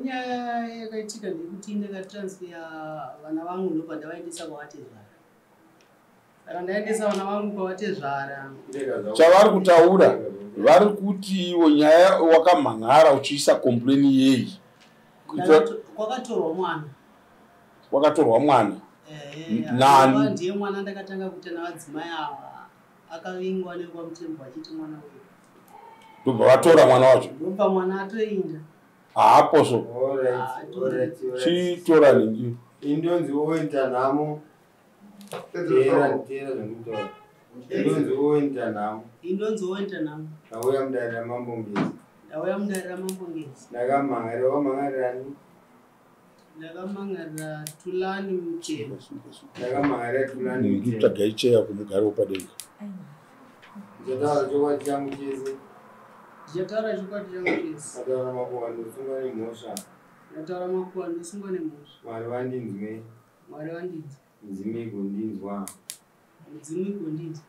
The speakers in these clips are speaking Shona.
Nyaya yakaitika ndekuti ndakatransfer vana vangu ndobva ndavaendesa kwavatezvara. Saka ndaendesa vana vangu kwavatezvara. Chavari kutaura vari kuti iwo nyaya wakamhanhara uchiisa complain yei? Kwakatorwa mwana. Wakatorwa mwana? Nani? Ndiye mwana ndakatanga kuita navadzimai ava. Akavingwa nekwamutembo achiti mwana uyu. Ndobva vatora mwana wacho? Ndobva mwana atoenda. Haaposo. Chitora ningi. Indonzi oita nhamo. Tera zvinotaura. Indonzi oita nhamo. Indonzi oita nhamo. Ndauya mudarira mambongezi. Ndauya mudarira mambongezi. Ndakamhangarira wamhangarirani? Ndakamhangarira Tulani Muchero. Ndakamhangarira Tulani Muchero. Nditsvagai cheya kumugaro padenga. Ndichataura chokwadi changu chese. Ndichataura chokwadi changu chese. Ndataura makuva ndosungwa nemhosva. Ndataura makuva ndosungwa nemhosva. Mwari vandinzwe. Mwari vandinzwe. Mudzimu igondinzwa. Mudzimu igondinzwa.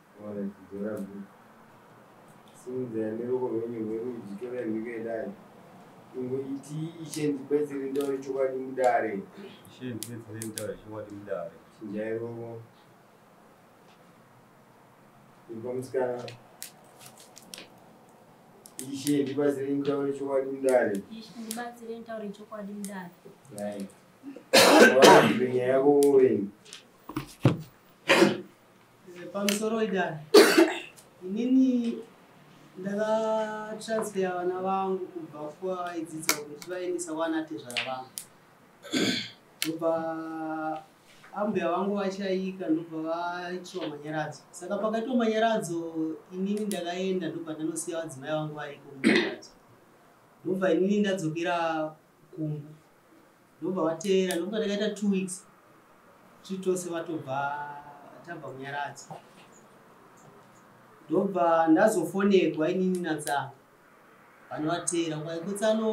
Dzora bhuku. Simudzira neruoko rwenyu rwerudyi torai mhiko yedai. Ingoiti Ishe ndibetsere ndaure chokwadi mudare. Ishe ndibetsere ndaure chokwadi mudare. Chinjai rovo. Ipamusikana. Ishe ndibatsire ndaure chokwadi mudare. Ishe ndibatsire ndaure chokwadi mudare. Right. Nyaya yako weni. Pamusoro wedare. Inini ndakatransfer vana vangu kubva kwavaidzidza kuti vaendesa kwanatezvara vangu. Ndobva ambuya vangu vachaika ndobva vaitwa manyaradzo. Saka pakaitwa manyaradzo inini ndakaenda ndobva ndanosiya vadzimai vangu variko manyaradzo. Ndobva inini ndadzokera kukumba. Ndobva vateera ndobva ndakaita 2 weeks. Titose vatobva tabva munyaradzo. Ndobva ndazofonegwa inini natsanga. Vanovatera kwaikutsano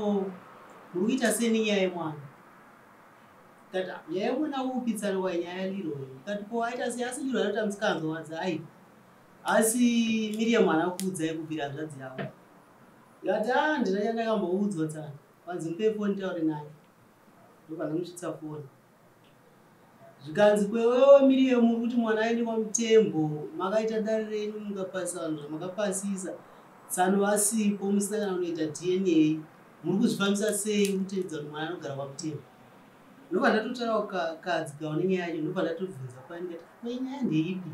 muri kuita sei nenyaya yemwana? Ndikati nyaya yemwana upi tsano nyaya Liro? Ndikati ko aita sei asi Liro anoti musikanzwa ai. Asi Miriam mwana kuudzai kubvira hanzvadzi yavo. Ndikati ndina chandakamboudzwa tsano. Kwanzi mupe foni taure naye. Ndobva ndamusvitsa foni. Zvikanzi kwewewe Miriam muri kuti mwana aende kwamutembo makaita dare renyu mukapasisa zvamakapasisa tsano vasipo musina kana kunoita DNA muri kuzvifambisa sei kutedza kuti mwana anogara kwamutembo. Ndobva ndatotaura kadzi kaone nyaya yacho ndobva ndatobvunza kwani ndikati kwai nyaya ndeipi?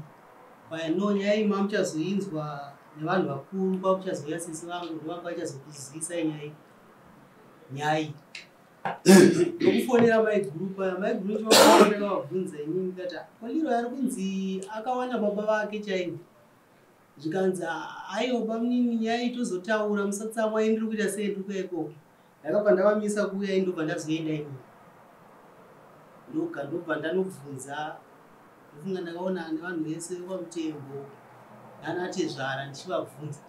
Kwai no nyaya iyi mamuchazoinzwa nevanhu vakuru kwakuchazoya sisi vangu ndovanga vachazokuzivisa nyaya iyi. Ndokufonera maigroup ndakavabvunza inini ndikati Liro ari kunzi akawana baba vake chaimo. Zvikanzi aiwa pamunini nyaya itozotaura musatsamwa ini ndiri kuita sei ndiri kuya ikoko. Ndakabva ndavamisa kuuya ini ndobva ndazoenda ini. Ndobva ndanobvunza ndofunga ndakaona nevanhu vese kwamutembo nanatezvara ndichivabvunza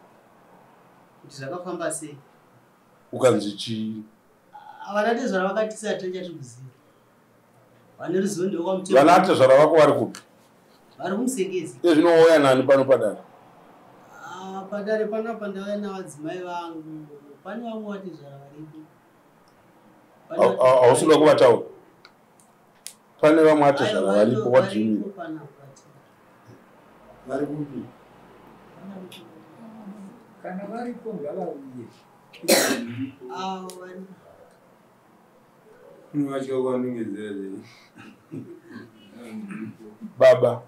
kuti zvakafamba sei. Ukanzi chii? Vanatezvara vakatisa tachati kuziva. Vane ruzivo ndewakwamutembo. Vanatezvara vako vari kupi? Vari kumusengezi. Zvinouya nani pano padare? Padare panapa ndauya navadzimai vangu. Pane vamwe vatezvara varipo. Hausuda kuvataura? Pane vamwe vatezvara varipo wadhimira? Vari kupi? Kana varipo ngavauye. Unowatya kwandingezera sei? Baba,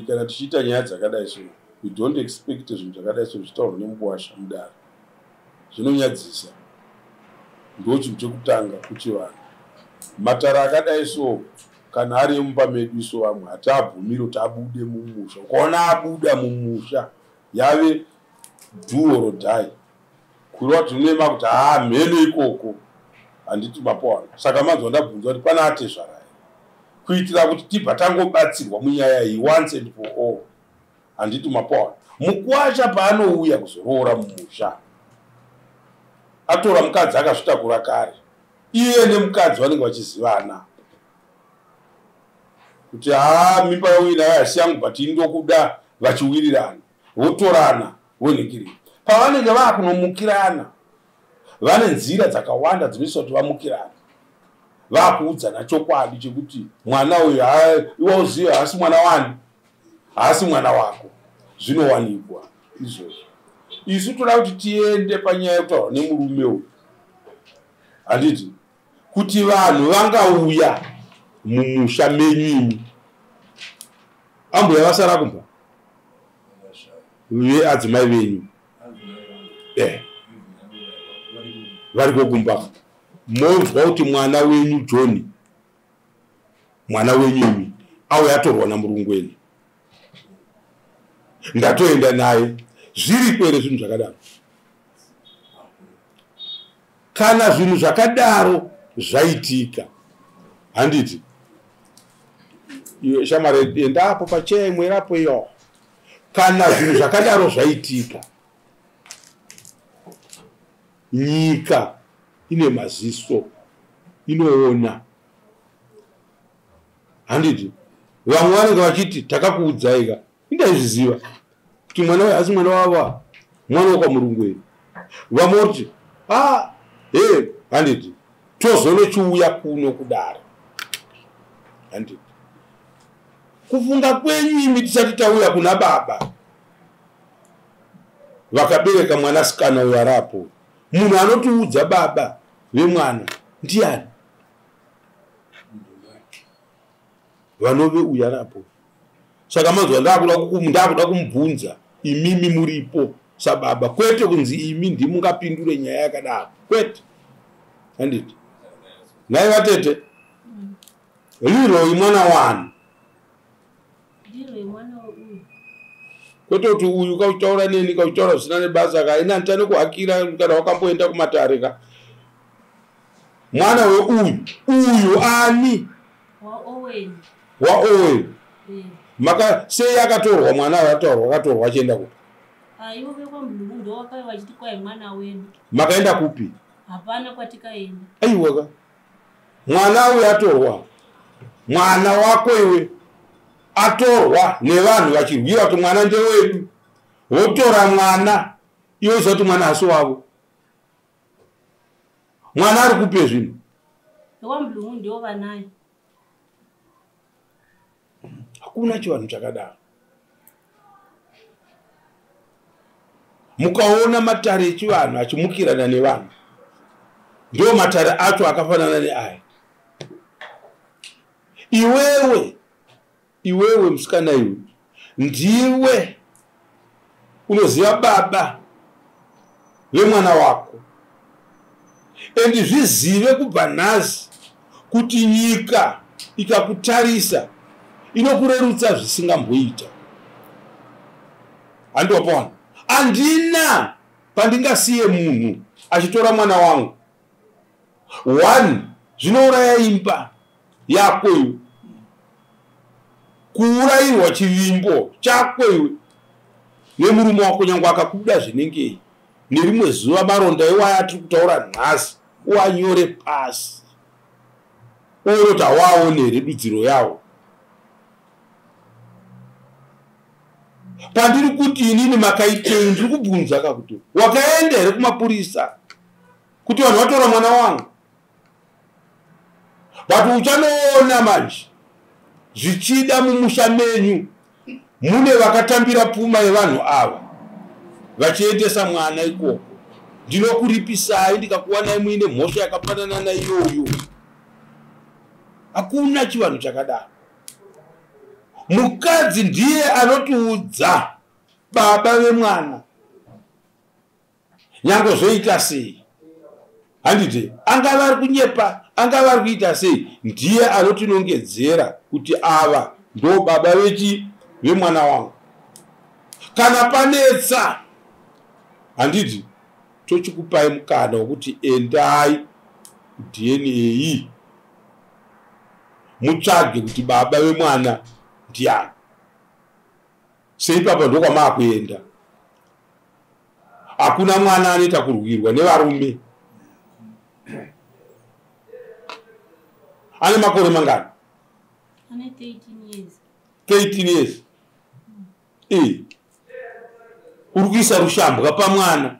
kana tichiita nyaya dzakadai so, we don't expect zvinhu zvakadai so zvichitaurwa nemukuwasha mudare. Zvinonyadzisa. Ndo chinhu chekutanga kuti vanhu. Matara akadai so, kana ari emumba medu so vamwe hataabvumiri kuti abude mumusha. Ukaona abuda mumusha, yave do or die. Kureva kuti unema kuti mhene ikoko. Handiti mapowana. Saka manzwa ndabvunza kuti pana atezvara here. Kuitira kuti tibva tangobatsirwa munyaya iyi once and for all. Handiti mapowana. Mukuwasha paanouya kuzoroora mumusha. Atora mukadzi akazvitakura kare. Iye nemukadzi vanenge vachizivana. Kuti mimba yauinayo hasi yangu but indokuda vachiwirirana. votorana voningirira. Pavanenge vakunomukirana vane nzira dzakawanda dzinoisa kuti vamukirana, vakuudzana chokwadi chekuti mwana uyu iwauziva haasi mwana wani, haasi mwana wako. Zvinowanikwa izvozvo. Isu toda kuti tiende panyaya yekutaura nemurume uyu, handiti kuti vanhu vangauya mumusha menyu ambuya vasara kumba adzimai venyu vari kokumba, monzwa kuti mwana wenyu John, mwana wenyu auya atorwa namurungu wenyu, ndatoenda naye. Zviri kwere zvinhu zvakadaro? Kana zvinhu zvakadaro zvaitika, handiti shamari endapo pacheye mwerapo iyo, kana zvinhu zvakadaro zvaitika, nyika ine maziso, inoona, handiti vamwe vanenge vachiti takakuudzaika, indaizviziva kuti mwana uyu haasi mwana wava, mwana wakwamurungu wenyu. Vamwe kuti handiti tozonochiuya kuno kudaro, handiti kufunga kwenyu imi tisati tauya kuna baba vakabereka mwanasikana uyu arapo. Munhu anotiudza baba vemwana ndiani? Vanove uyu arapo. Saka manzwa ndakuda kumubvunza, imimi muripo sababa, kwete kunzi imi ndimungapindure nyaya yakadaro, kwete, handiti nai vatete liroi mwana wanu, kwete kuti uyu kautaura neni kautaura zvisina nebasa kaina nditane kuhakira kana wakamboenda kumatare ka. Mwana uyu ani wa Owen maka sei akatorwa mwana akatorwa achienda kupi? Aiwe kwa mlungu wakae wachiti kwa mwana wenu. Makaenda kupi? Hapana kwatikaenda. Aiwa mwana uyu atorwa, mwana wako iwe atorwa nevanhu vachirwira kuti mwana ndewedu, votora mwana iwe zoti mwana hasi wavo. Mwana ari kupe zvino? Kwa mlungu ndio vanayo. Hakuna chivanhu chakadaro. Mukaona matare echivanhu achimukirana nevanhu, ndio matare acho akafanana neaya. Iwewe musikana iwe ndiwe unoziva baba vemwana wako, endi zvizive kubva nhasi kuti nyika ikakutarisa inokurerutsa zvisingamboita. Handopona andina pandingasiye munhu achitora mwana wangu. 1 zvinouraya imba yako iwe, kuurayirwa chivimbo chako iwe nemurume wako nyange akakuda zvinengei. Nerimwe zuva maronda iwaya atiri kutaura nhasi uanyore pasi, uoti hawaone redudziro yawo. Pandiri kuti inini makaitei, ndiri kubvunza kakuti wakaenda here kumapurisa kuti vanhu vatora mwana wangu? But uchanoona manje zvichida mumusha menyu mune vakatambira pfuma yevanhu ava vachiendesa mwana ikoko. Ndinokuripisai ndikakuwanai muine mhosva yakafanana naiyoyo. Hakuna chivanhu chakadaro. Mukadzi ndiye anotiudza baba vemwana nyange zvoita sei, handiti angava ari kunyepa, angava ari kuita sei, ndiye anotinongedzera kuti ava ndo baba vemwana wangu. Kana panetsa, handiti tochikupai mukana wekuti endai DNA mutsvage kuti baba vemwana ndiani. Seipapa ndokwama kuenda. Hakuna mwana anoita kurwirwa nevarume. Ane makore mangani? Ane 13 years. 13 years. uri kuisa rushambwa pamwana.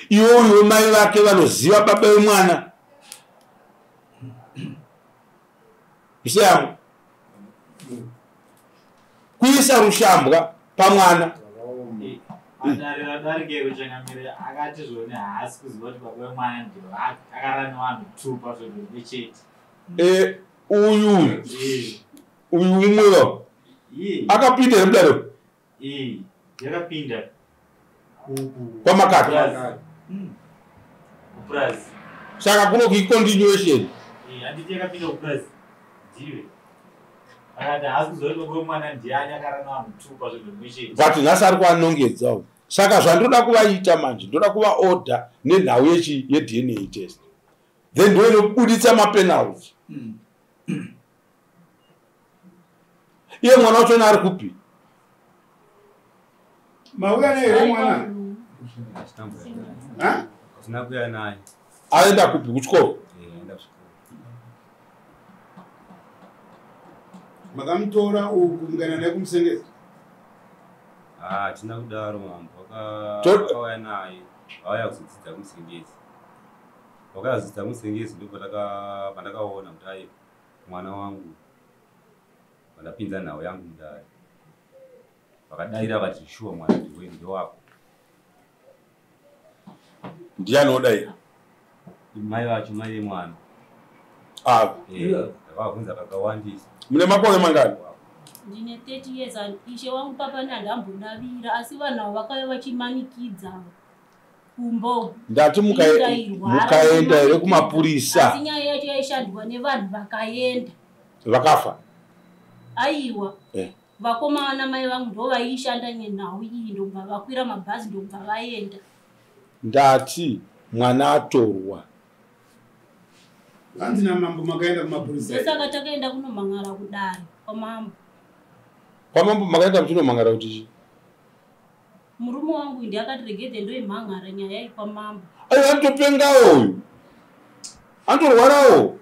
Iwoyo mai vake vanoziva baba vemwana. Msiyangu kuisa rushambwa pamwana. Adarike kuchangamira akati zvone haasi kuziva kuti baba vemwana ndio akarana vanhu 2 pazvechete. Uyu umwewo akapinda nemudaro yakapinda kwamakati kupurazi. Saka kuno kuicontinuation handiti yakapinda kupurazi ndiwe akati haasi kuziva kuti baba vemwana ndiani akarana vanhu 2 pazvechete. but nhasi ari kuvanongedzawo. Saka zvandoda kuvaita manje ndoda kuva order nenhau ye-DNA test, then ndoinobuditsa mapenalty. Iye mwana wacho ari kupi? Mauya naye mwana. Sina kuya naye. Aenda kupi kuchikoro? Aenda kuchikoro. Makamutora ukungana naye kumusengeza. Tina kudaro mambo. Wakauya naye. Wauya kuzodzidza kumusengezi. Wakauya kuzodzidza kumusengezi ndipo pandakaona kuti ai mwana wangu vandapinza nhau yangu mudare. Vakadaira vati shuwa mwana ndewako. Ndiani odaira? Mai vacho, mai vemwana. Vakabvunza kakawandisa. Mune makore mangani? Ndine 30 years and ishe wangu papa ndambonavira asi vanhu vakauya vachimanikidza kumbo. Ndati mukaenda here kumapurisa? Asi nyaya yacho yaishandwa nevanhu vakaenda. Vakafa? Aiwa. Vakomana mai vangu ndo vaishanda nenhau iyi ndobva vakwira mabhazi ndobva vaenda. Ndati mwana atorwa. Hanzi namambo makaenda kumapurisa. Saka takaenda kunomangara kudare kwamambo. Kwamambo makaenda kuchinomangara kuti chi? Murume wangu ndi akatiregedze ndoimhangara nyaya ikwamambo. Anotopengawo uyu. Anotorwarawo.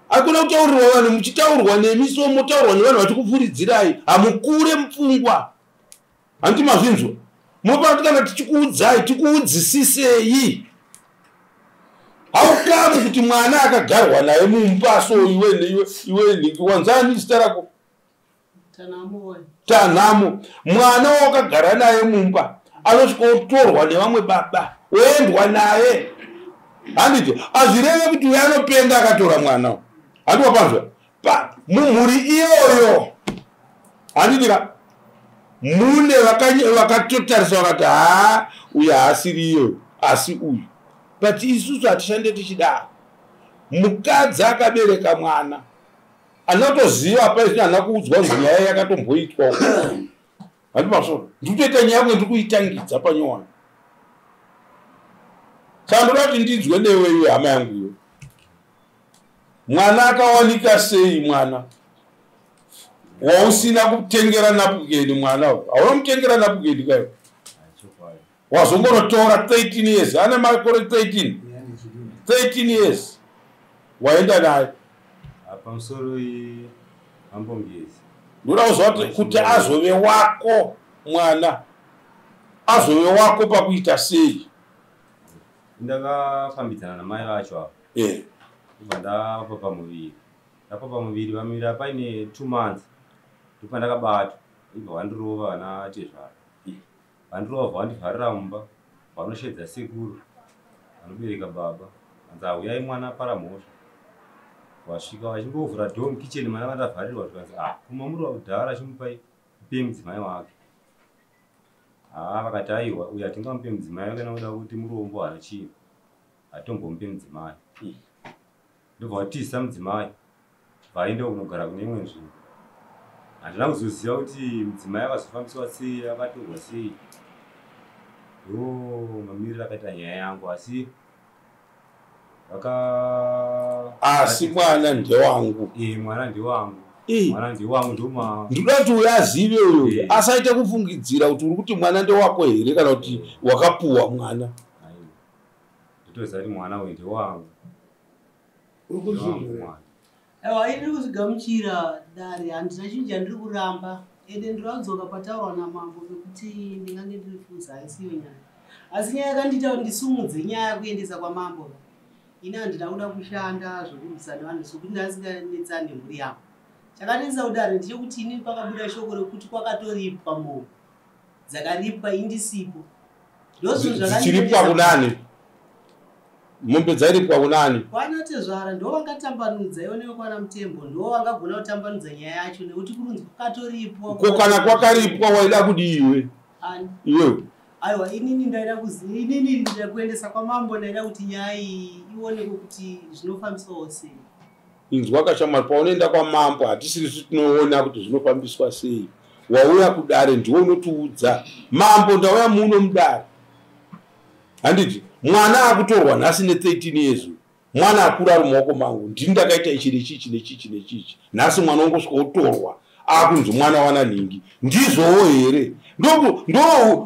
Hakuna kutaurirwa vanhu muchitaurwa nemiso mutaurwa nevanhu vatikupfuridzirai. Hamukure mupfungwa. Handiti mazvinzwa. Munopati kana tichikuudzai tikuudzisisei. Haukamu kuti mwana akagarwa naye mumba so iwe wanzani zita rako? Tanhamo. Mwana wakagara naye mumba anosvika kutorwa nevamwe baba oendwa naye. Handiti azvireve kuti uyo anopenga akatora mwana. Handiti wapanzwa? Mumhuri iyoyo handitika mune vakatotarisa vakati uyu haasiriyo asi uyu. But isusu hatishande tichidaro. Mukadzi akabereka mwana anotoziva paizvi hana kuudzwa kuti nyaya yakatomboitwa. Handiti masoro ndikutoita nyaya yamwe ndikuitangidza panyowana. Saka ndoda kuti ndinzwe newe iwe hama yangu iyo. Mwana akawanika sei mwana? Wausina kutengera napukeni mwana. Haunamutengera napukeni kayo. Wazongonotora 13 years. Ane makore 13. 13 years. Waenda naye. Pamusoro ambongezi. Ndoda kuzwa kuti azove wako mwana. Azove wako pakuita sei? Ndakafambidzana namai vacho apo. Ibva ndapa pamuviri. Ndapa pamuviri vamira paine 2 months. Ndipo ndakabatwa. Ibva vandirova vana tezvara. Vandirova vandivharira mumba. Vanoshedza sekuru. Vanobereka baba. Vanzi uyai mwana paramhosva. Vasvika vachingovhura dhoo mukicheni mwana vandavharirwa zvikanzi kumamurwa kudhara chimupai mupe mudzimai wake. Vakati aiwa uyu hatingamupe mudzimai kana kuda kuti murombo hana chinhu. Hatombomupe mudzimai. Ndobva vatiisa mudzimai. Vaenda kunogara kune imwe nzvimbo. Handina kuzoziva kuti mudzimai akazofambiswa sei, akatorwa sei. Mamiriro akaita nyaya yangu asi asi mwana ndewangu. Mwana ndewangu. Mwana ndewangu ndoma. Ndoda kuti uyazive uyo. Asaite kufungidzira kuti uri kuti mwana ndewako here kana kuti wakapuwa mwana. Nditoziva kuti mwana uyu ndewangu. Aiwa ini kuzvigamuchira dare handina chinhu chandiri kuramba ende ndiradzoka pataurwa namambo pekuti ndingange ndirifunza haisiyo nyaya. Asi nyaya yakandita kuti ndisumudze nyaya yekuendesa kwamambo. Ini handina kuda kushanda zvokurwisana vanhu sokuti ndasinganetsane nemhuri yangu. Chakanetsa kudaro ndechekuti ini pakabuda shoko rekuti kwakatoripwa mombe dzakaripwa indisipo. Dzichiripwa kunani? Mombe dzairipwa kunani? Kwana Tezvara ndo vangatambanudza ionekwa kwana Mutembo ndo vangagona kutambanudza nyaya yacho nekuti kunonzi kwakatoripwa. Ko kana kwakaripwa waida kudiwe? Iwe. Aiwa inini ndaida kuziva inini ndida kuendesa kwamambo ndaida kuti nyaya ionekwe kuti zvinofambiswa sei. Inzwa kashamwari paunoenda kwamambo hatisiri tinoona kuti zvinofambiswa sei. Wauya kudare ndiwo unotiudza mambo ndauya muno mudare. Handiti mwana akutorwa nhasi ne13 years. Mwana akura ari mumaoko mangu ndini ndakaita ichi nechichi nechichi nechichi. Nhasi mwana ongosvika otorwa akunzi mwana wana nhingi. Ndizvowo here? Ndo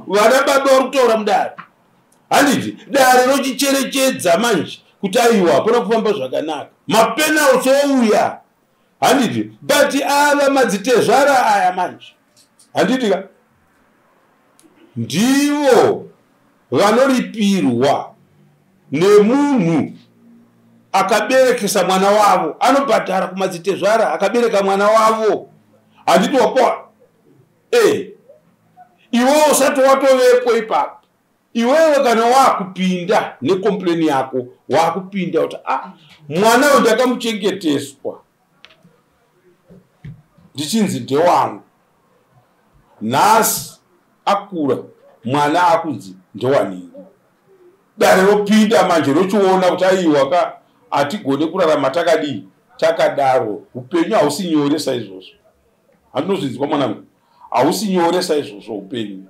vana baba vari kutora mudare. Handiti dare rochicherechedza manje kuti aiwa hapana kufamba zvakanaka. Mapenalty ouya. Handiti but ava madzitezvara aya manje. Handiti ka ndivo vanoripirwa nemunhu akaberekesa mwana wavo, anobhadhara kumadzitezvara akabereka mwana wavo. Handiti wapoa iwewe usati watovepo ipapo. Iwewe kana wakupinda nekompleni yako wakupinda kuti mwana uyu ndakamuchengeteswa ndichinzi ndewangu. Nhasi akura mwana akunzi ndewanini. Dare ropinda manje rochiona kuti aiwa hatigone kurarama takadii takadaro. Upenyu hausi nyore saizvozvo. Handinozvinzwa mwanangu, hausi nyore saizvozvo upenyu.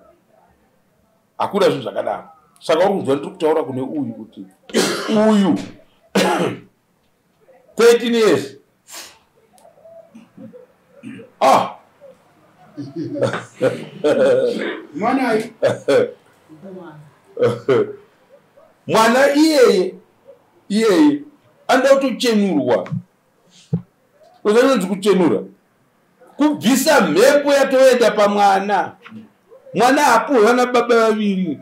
Hakuna zvinhu zvakadaro. Saka uri kunzwa ndiri kutaura kune uyu kuti uyu 13 years mwana iyeye anoda kutochenurwa. Uzanonzi kuchenura kubvisa mhepo yatoenda pamwana. Mwana hapo vana baba vaviri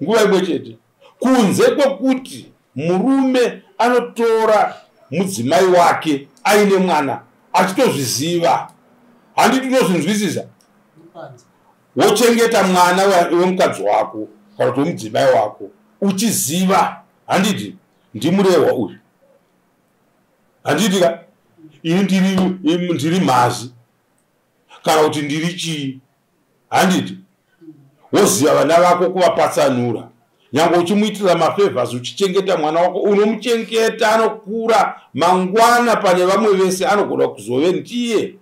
nguva imwe chete, kunze kwekuti murume anotora mudzimai wake aine mwana achitozviziva. Handiti unozvinzwisisa? Wochengeta mwana wemukadzi wako kana kuti wemudzimai wako uchiziva. Handiti ndimurehwa uyu. Handiti ka ini ndiri mhazi kana kuti ndiri chii. Handiti woziva vana vako kuvapatsanura. Nyange uchimuitira mafevhasi uchichengeta mwana wako unomuchengeta anokura mangwana pane vamwe vese anogona kuzove ndiye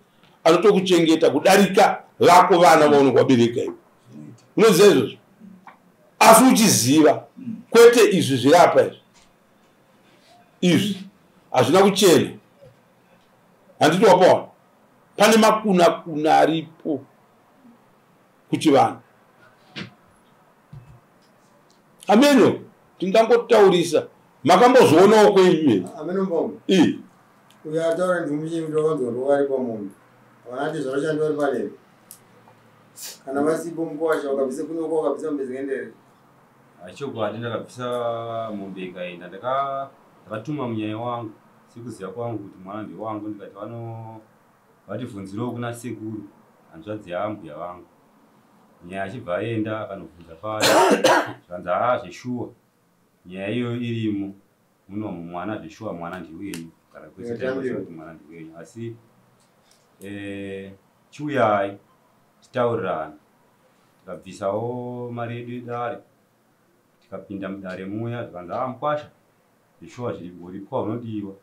anotokuchengeta kudarika vako vana vaunenge wabereka iwe. Unoziva izvozvo? Asi uchiziva kwete izvi zviri apa izvi. Izvi hazvina kuchena. Handiti wapaona pane makuna aripo kuchivanhu. Ameno tingangotaurisa makambozvoonawo kwenyu. Ameno mbongo. Uya taura ndumuchi mtokanzo wari kwa munhu. Wanati zvavashandi vari padera. Kana vasipo mukowasha wakabvisa kunoko wakabvisa mombe dzikaendere. Chokwadi ndakabvisa mombe ikaenda. Ndakatuma munyaya wangu sikuziva kwangu kuti mwana ndewangu. Ndikati vativhunzirewo kuna sekuru hanzvadzi yambuya vangu. Nyaya achibva aenda akanobvunza paya zvanzi zveshuwa nyaya iyo irimo muno mwana zveshuwa mwana ndiwenyu kana kwese kuti mwana ndiwenyu. Asi chiuyai titaurirana. Tikabvisawo mari yedu yedare tikapinda mudare muya tikanzi mukwasha zveshuwa zviripo unodiwa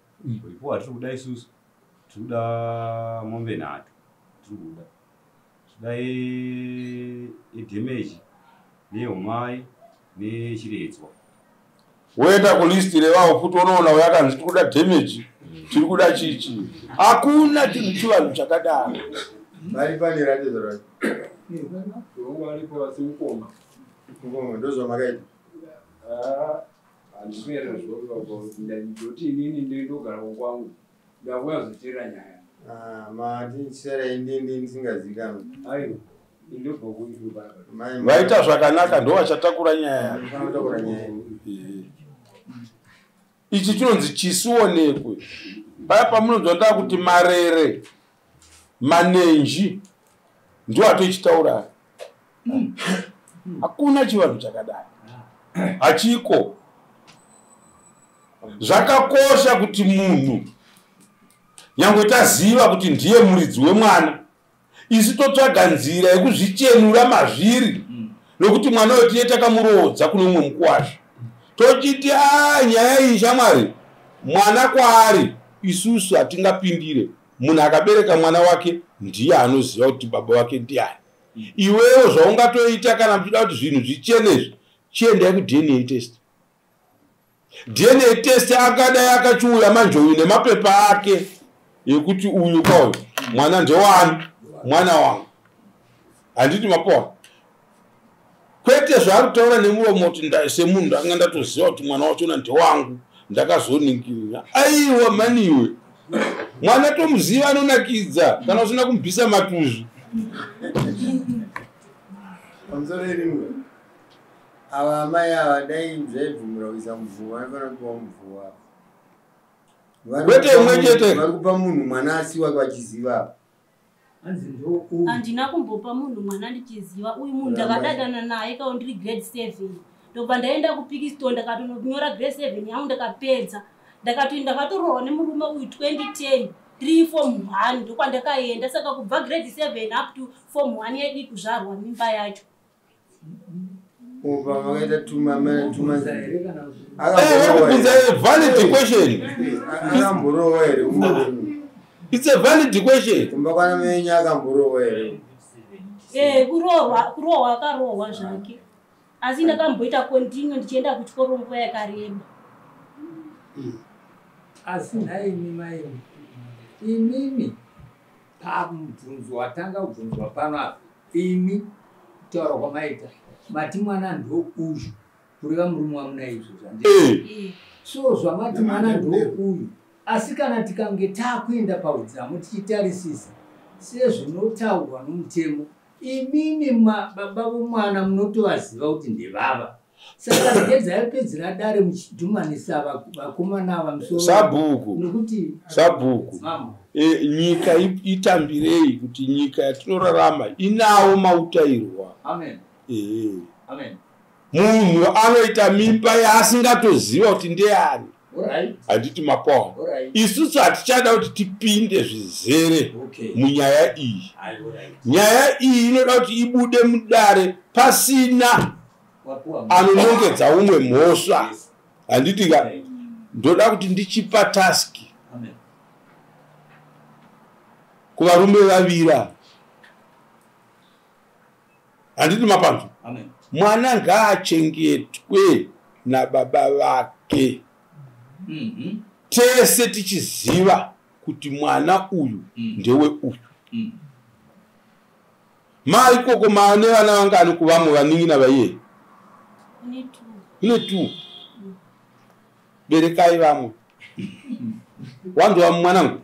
uripo hatiri kuda isusu tiri kuda mombe 3 tiri kuda dai idamage nehumai nechiredzwa. Woenda kulistire vavo futi unoona yakanzi tiri kuda damage tiri kuda chichi. Hakuna chinhu chivanhu chakadaro. Vari pane ratidzo racho. Waripo vasimukoma. Mukoma ndozvamakaita. Handikuera zvokoti inini ndinogara kwangu. Ndakuya kuzoteera nyaya. vaita zvakanaka ndo vachatakura nyaya. Ichi chinonzi chisionekwe. Paya pamunonzwa kuti marere, manenji ndio atochitaura. Hakuna chivanhu chakadai. Hachiko. Zvakakosha kuti munhu nyangwe taziva kuti ndiye muridzi wemwana, isi totsvaga nzira yekuzvichenura mazviri nokuti mwana wetinye takamurodza kuno mumwe mukuwasha. Tochiti nyaya iyi shamwari, mwana kwaari isusu hatingapindire. Munhu akabereka mwana wake ndiye anoziva kuti baba wake ndiani. Iwewo zvaungatoita kana muchida kuti zvinhu zvichenezvi, chiendai ku-DNA test. DNA test akadai akachiuya manjoyi nemapepa ake yekuti uyu kwauyu mwana ndewani, mwana wangu. Handiti mapoa. Kwete zvari kutaura nemuromo kuti semunhu ndanga ndatoziva kuti mwana wachona ndewangu, ndakazoningirira. Aiwa maniwe. Mwana tomuziva anonakidza kana usina kumubvisa matuzu. Ava amai ava dai zvaibvumira kuisa muvhu vanofanira kupiwa muvhu wavo. Kwete imwe chete. Vari kupa munhu mwana asiwa vachiziva. Handina kumbopa munhu mwana ndichiziva. Uyu munhu ndakadadana naye kana ndiri grade 7. Ndobva ndaenda kuPikiston ndakatonyora grade 7 yangu ndakapedza. Ndakatorohwa nemurume uyu 2010 3 form 1 ndokwandakaenda. Saka kubva grade 7 up to form 1 yedu kuzvarwa mimba yacho. Vakaita tuma zaire kana valid question. Akamborowa here. It's a valid question. Kumba kwana menya akamborowa here. Kurohwa akarohwa zvake. Asi ndakamboita continue ndichienda kuchikoro nguva yakareba. Asi naimi mai. Imimi pamubvunzo watanga kubvunzwa pano apa. Imi kutaura kwamaita. Mati mwana ndo uyu. Kureva murume wamuna izvo zvandiri. So zvamati mwana ndo uyu. Asi kana tikange takuenda paudzamu tichitarisisa sezvinotaurwa nomutemo, imimi baba vomwana munotovaziva kuti ndevava. Saka ngedzayapedzera dare muchidhumanisa vakomana ava musoro sabhuku nokuti sabhuku nyika itambirei kuti nyika yatinorarama inawo mautairwa. Amen. Amen. Munhu anoita mimba yaasingatoziva kuti ndeyani. Handiti mapoa. Isusu hatichada kuti tipinde zvizere munyaya iyi. Nyaya iyi inoda kuti ibude mudare pasina anonongedza umwe mhosva. Handiti ka ndoda kuti ndichipa taski kuvarume vavira. Handiti mapanzo. Mwana ngaachengetwe nababa vake. Tese tichiziva kuti mwana uyu ndewe uyu. Mai koko maane vana vangani kuvamwe vaningi navaiye? Ine tu. Berekai vamwe. Wandu wa mwanangu?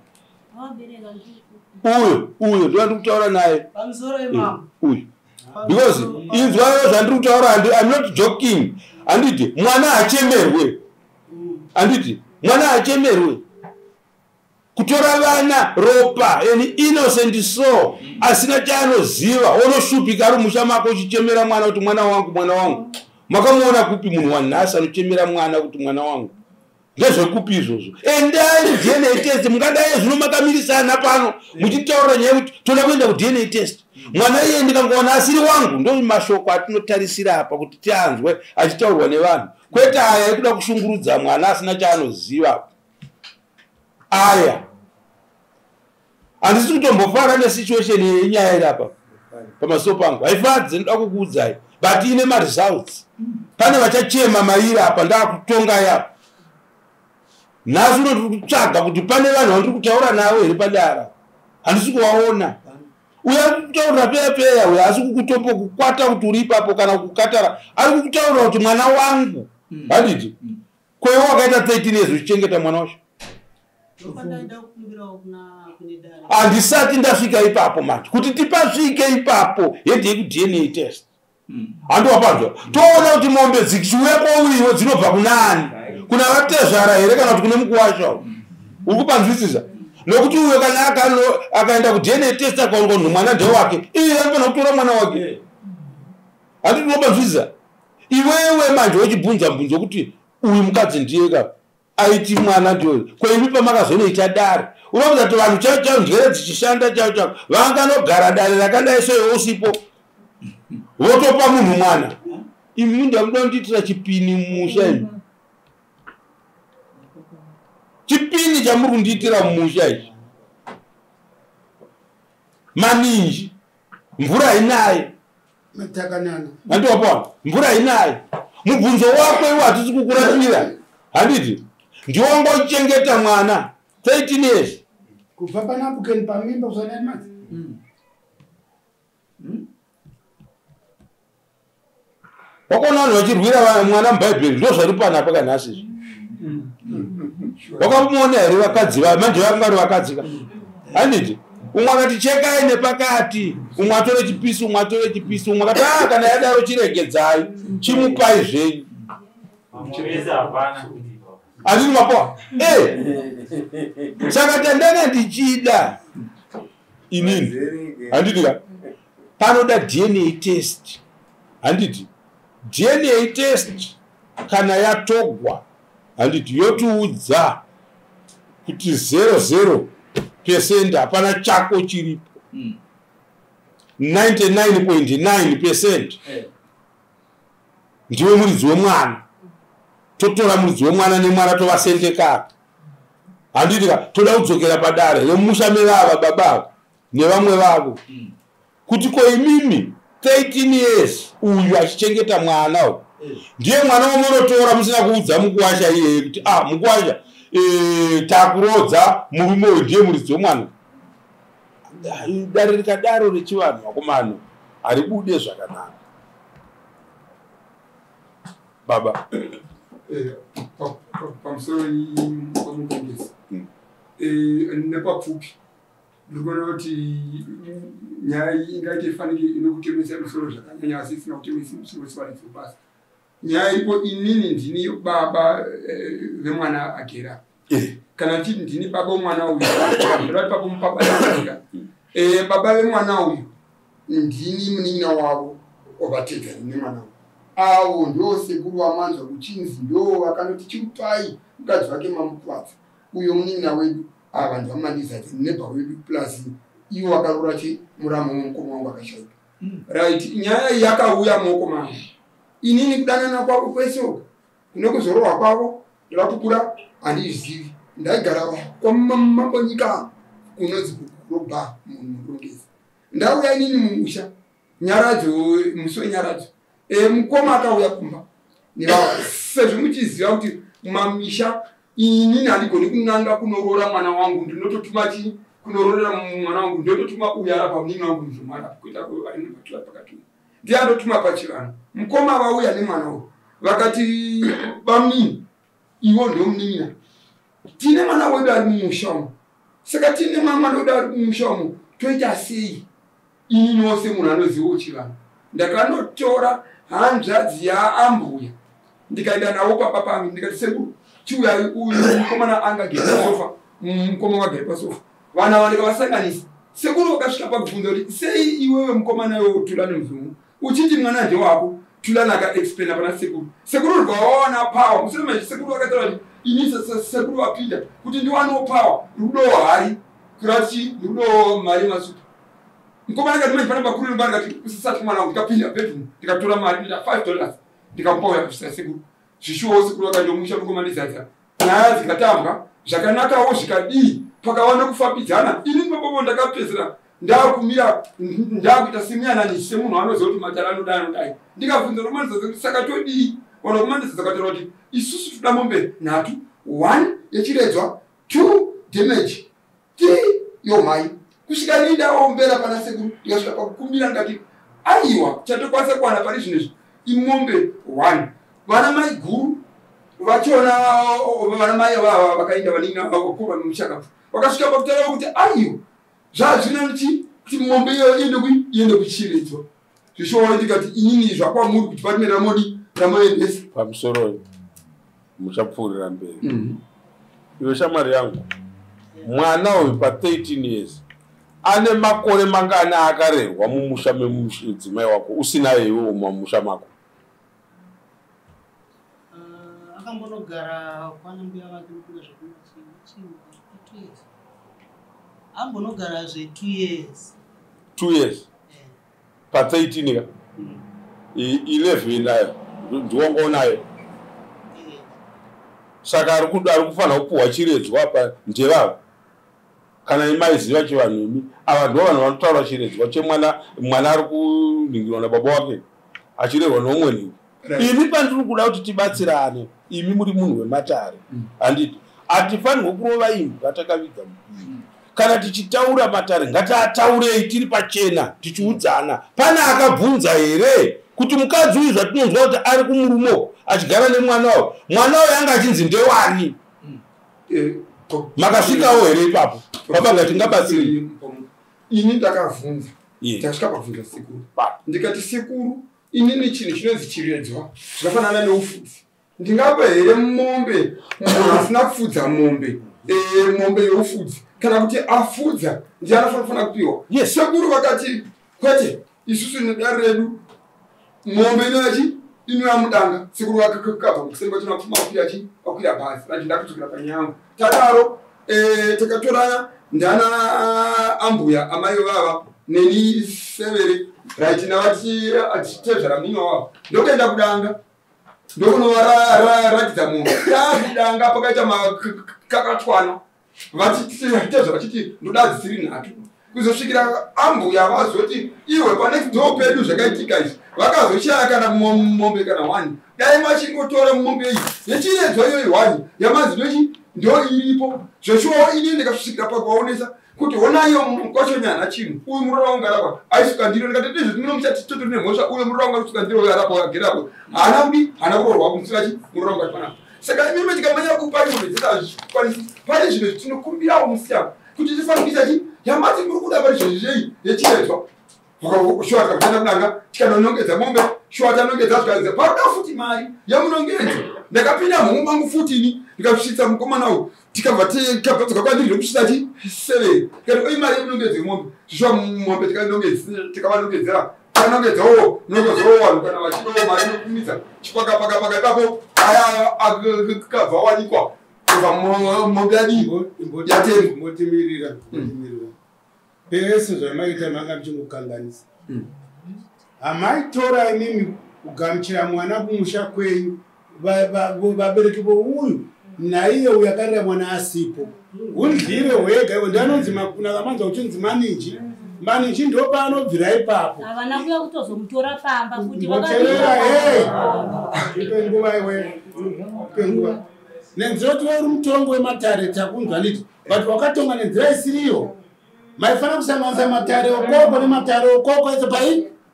Uyu ndio ndikutaura naye. Pamusoro imam. Uyu. Because inzwa zvandiri kutaura I'm not joking. Anditi mwana achemerwe. Anditi mwana achemerwe. Kutora vana ropa yani innocent soul asina chaanoziva onoshupika ari musha mako uchichemera mwana kuti mwana wangu. Makamuona kupi munhu wanhasi anochemera mwana kuti mwana wangu? Ndezvekupi izvozvo? Endai DNA test mungadai zvino makamirisana pano muchitaura nyaya kuti toda kuenda ku DNA test. Mwana iye ndikangoona asiri wangu ndo mashoko atinotarisira apa kuti tianzwe achitaurwa nevanhu. Kwete aya ekuda kushungurudza mwana asina chaanoziva. Aya. Handisi kutombofara nesituation yenyaya irapa. Pamasoro pangu. Haifadzi ndoda kukuudzai. But ine results. Pane vachachema mairi apa ndakutonga yapo. Nhasi unoti kutsvaga kuti pane vanhu vandiri kutaura navo here padara. Handisi kuvaona. Uya kutaura peya uya asi kukutombo kukwata kuti uri ipapo kana kukatara. Ari kukutaura kuti mwana wangu. Handiti? Kwewo wakaita 13 years uchichengeta mwana wacho. ndopandaenda kukumbirawo kune dare. Handisati ndasvika ipapo manje. Kuti tipasvike ipapo yende yeku-DNA test. Handiwapanzwa. Toona kuti mombe dzichiuya kwauyiwo dzinobva kunani? Kuna vatezvara here kana kuti kune mukuwasha? Uri kupanzwisisa? Nokuti uyo kana akaenda ku-DNA test akaonekwa kuti mwana ndewake, iye anofanira kutora mwana wake. Handiti unopanzwisisa? Iwewe manje wechibvunza mbunzo kuti uyu mukadzi ndiyeka aiti mwana ndiyo. Kweimi pamakazonoita dare. Unokuti kuti vanhu chaicho njere dzichishanda chaicho vanganogara dare rakadai seyo usipo. Votopa munhu mwana. Imi ndamuda kunditira chipini mumusha imi. Chipini chamuri kundiitira mumusha ichi. Maninji. Mvura inaye. Matakanana. Handiwapona. Mvura inaye. Mubvunzo wako iwe hatisi kukuratira. Handiti. Ndiwongochengeta mwana 13 years. Kubva panapukeni pamimba usana mati. Wakona vanhu vachirwira mwana mubhaibheri ndo zviri panapa kanhasi. Wakamuona here vakadzi manje vakangari vakadzika. Handiti. Umwe akati chekai nepakati, umwe atore chipisi, umwe atore chipisi, umwe akati kana yadaro chiregedzai, chimupai zvenyu. Handiti mapoa? Saka tandanga ndichida inini. Handiti ka? Panoda DNA test. Handiti. DNA test kana yatogwa. Handiti yotiudza kuti 00% hapana chako chiripo. 99.9% ndiwe muridzi wemwana. Totora muridzi wemwana nemwana tovasendekana. Handiti ka toda kudzokera padare remusha mevava baba nevamwe vavo. Kuti koimimi 13 years uyu achichengeta mwana uyu. Ndiye mwana wamunotora musina kuudza mukuwasha iye kuti mukuwasha takurodza murume uyu ndiye muridzi wemwana. Dare rikadaro rechivanhu vakomano haribude zvakanaka. Baba. Pamusoro pamukongezi. Nepapfupi. Ndikuona kuti nyaya ingaite ifanike inokutemesa musoro zvakanyanya asi isina kutemesa musoro wesivaridzo basi. Nyaya iripo inini ndini baba vemwana agera. Kana chiti ndini baba vemwana uyu ndati baba mupapa baba vemwana uyu ndini munin'ina wavo wavatedza nemwana uyu. Avo ndo sekuru vamanzwa kuchinzi ndo vakanoti chimupai mukadzi wake mamukwadza. Uyo munin'ina wedu vanhu vamandizadzi nebha wedu plus ivo vakarura chimuramo womukoma wangu akashaika. Right, nyaya yakauya muoko mangu. Inini kudanana kwavo kwesoka kunokuzorohwa kwavo ndakukura handizivi. Ndaigara kwamambonyika kunonzi kuroba munhu murongezi. Ndauya inini mumusha nyaradzo musi nyaradzo. Mukoma akauya kumba. Sezvo muchiziva kuti mamisha inini handigoni kun'anga kunorora mwana wangu ndinototuma kunororera mwana wangu ndototuma uya apa munini wangu ndizomwana kuita ari mubatula pakati. Ndiandotuma pachivana. Mukoma vauya nemwana uyu. Vakati bamunini ivo ndio munin'ina. Tine mwana wedu ari mumusha umu. Saka tine mwana wedu ari mumusha umu toita sei? Inini wose munhu anoziva chivana. Ndakanotora hanzvadzi yaambuya ndikaenda nawo papa pangu ndikati sekuru chiuya uyu mukomana anga gere pasofa mukoma wagere pasofa vana vandika vasanganisa sekuru vakasvika pakubvunza kuti sei iwewe mukomana iwe utula nemuzungu uchiti mwana ndewako tulana akaexplaina pana sekuru sekuru rwaona pawa musema sekuru vakataura kuti ini sekuru vapinda kuti ndiwanewo pawa rudo hari kurati rudo mari masuta mukoma akati manje pana bakuru mbanga kuti usisati mwana wangu ndikapinda bedroom ndikatora mari ndita $5 ndikamupa uya kusisa sekuru zvishuwo sekuru akandomusha mukoma ndizadza nyaya dzikatambwa zvakanakawo zvikadii pakawana kufambidzana ini mabobo ndakapedzera ndakumira ndakuita semuyananishe semunhu anoziva kuti matara anodai anodai ndikabvunza romanisa kuti saka todii ona kumanisa dzakataura kuti isusu toda mombe nhatu 1 yechiredzwa 2 damage 3 yomhai kusvika nindaombera pana sekuru ndikasvika pakukumbira ndikati aiwa chatokwanisa kuwana pari zvino izvi imombe 1 vana mai guru vachiona vana mai vava vakaenda vanina vakuru mushaka vakasvika pakutaura kuti aiyo zvazvinanchi kuti mombe iende kuchiredzwa zvishoora ndikati inini zvakwamuri kuti patimera modi ramaendesa pamusoro muchapfuurira mberi. Iwe shamwari yangu, mwana uyu pa 13 years ane makore mangana akarerwa mumusha memudzimai wako usinaye iwewo mumusha mako? Akambonogara kwana mbuya vake mukuru ambonogara zve 2 years. 2 years pa 13 ka 11 nayo ndiwongonayo. Saka ari kufanira kupuhwa chiredzwa pa ndevavo kana imaiziva chivanhu imi ava ndo vanhu vanotaura chiredzwa chemwana ari kuningirwa nababa wake achirerwa nomwe ningi. Imi pandiri kuda kuti tibatsirane, imi muri munhu wematare handiti hatifanirwe kurova imbwa takaviga kana tichitaura matare ngatiataurei tiri pachena tichiudzana. Pane akabvunza here kuti mukadzi uyu zvatinonzwa kuti ari kumurumo achigara nemwanawo yanga achinzi ndewani? Makasvikawo here ipapo baba ngatingabatsiri? Ini ndakavhunza ndasvika pabvunza sekuru ndikati sekuru inini chinhu chinonzi chiredzwa zvakafanana neufudzi ndingapa here mombe munhu asina kufudza mombe yeufudzi kana kuti afudza ndiye anofanira kupiwa? Sekuru vakati kwete isusu nedare redu mombe inoyamudanga. Sekuru vakakabva kusemba akwira bhazi vati ndakudzokera panyangu tadaro takatorana ndana ambuya amai vava neni severe right navati achitezvara munwe wavo ndokuenda kudanga ndokunovaratidza munhu takudanga pakaita makakatwana vatitezva vachiti ndoda dzisiri nhatu kuzosvikira ambuya vazoti iwe panext door pedu zvakaitika izvi vakazoshaya kana mombe kana 1 dai machingotora mombe iyi yechiredzwa iyoyi 1 yamazi ndo iripo zvoshuwa ini ndikasvikira pakwaonesa kuti honaiyo kwachonyana chinhu uyu murora wangu arapa aisuka ndiro ndikati ndizvo tinomuchatitotori nemhosva uyu murora wangu arisuka ndiro arapa agerapo haana kurorwa kumusirachi murora wangu aripana. Saka imime tikamanya kupariombe dzedazvikwanisi pane zvinhu zvetinokumbirawo musiyana kuti tifanukisa yamati muri kuda pari zvezvei yechiredzwa shuwa tikapitanda kudanga tikanonongedza mombe shuwa tanongedza zvikaiza paroda futi mari yamunongedzo ndakapinda mhombe mangu futini ndikasvitsa mukomana uyu tikabva tikabva kwandiri ndokusvitsa 7 tikati oi mari yamunongedza yemombe zvishuwa mombe tikavanongedzera tanongedzawo nongezawo vanhu kana vachidawo mari inokumidza chipakapakapaka ipapo aya akabva wanikwa kubva mombe yadii motimirira pese zvamaita manga muchingokanganisa. Hamaitora imimi kugamuchira mwana kumusha kwenyu vabereki vouyu naiye uyu akarera mwana asipo undlire wega iwe ndanonzi nakamanza uchinzi maniji ndo paanobvira ipapo havana kuya kutozomutora pamba kuti waterera ipenguva iwe penguva nenzira kuti uri mutongo wematare takunzwa nditi but wakatonga nenzira isiriyo maifana kusanganisa matare okoko nematare okoko ese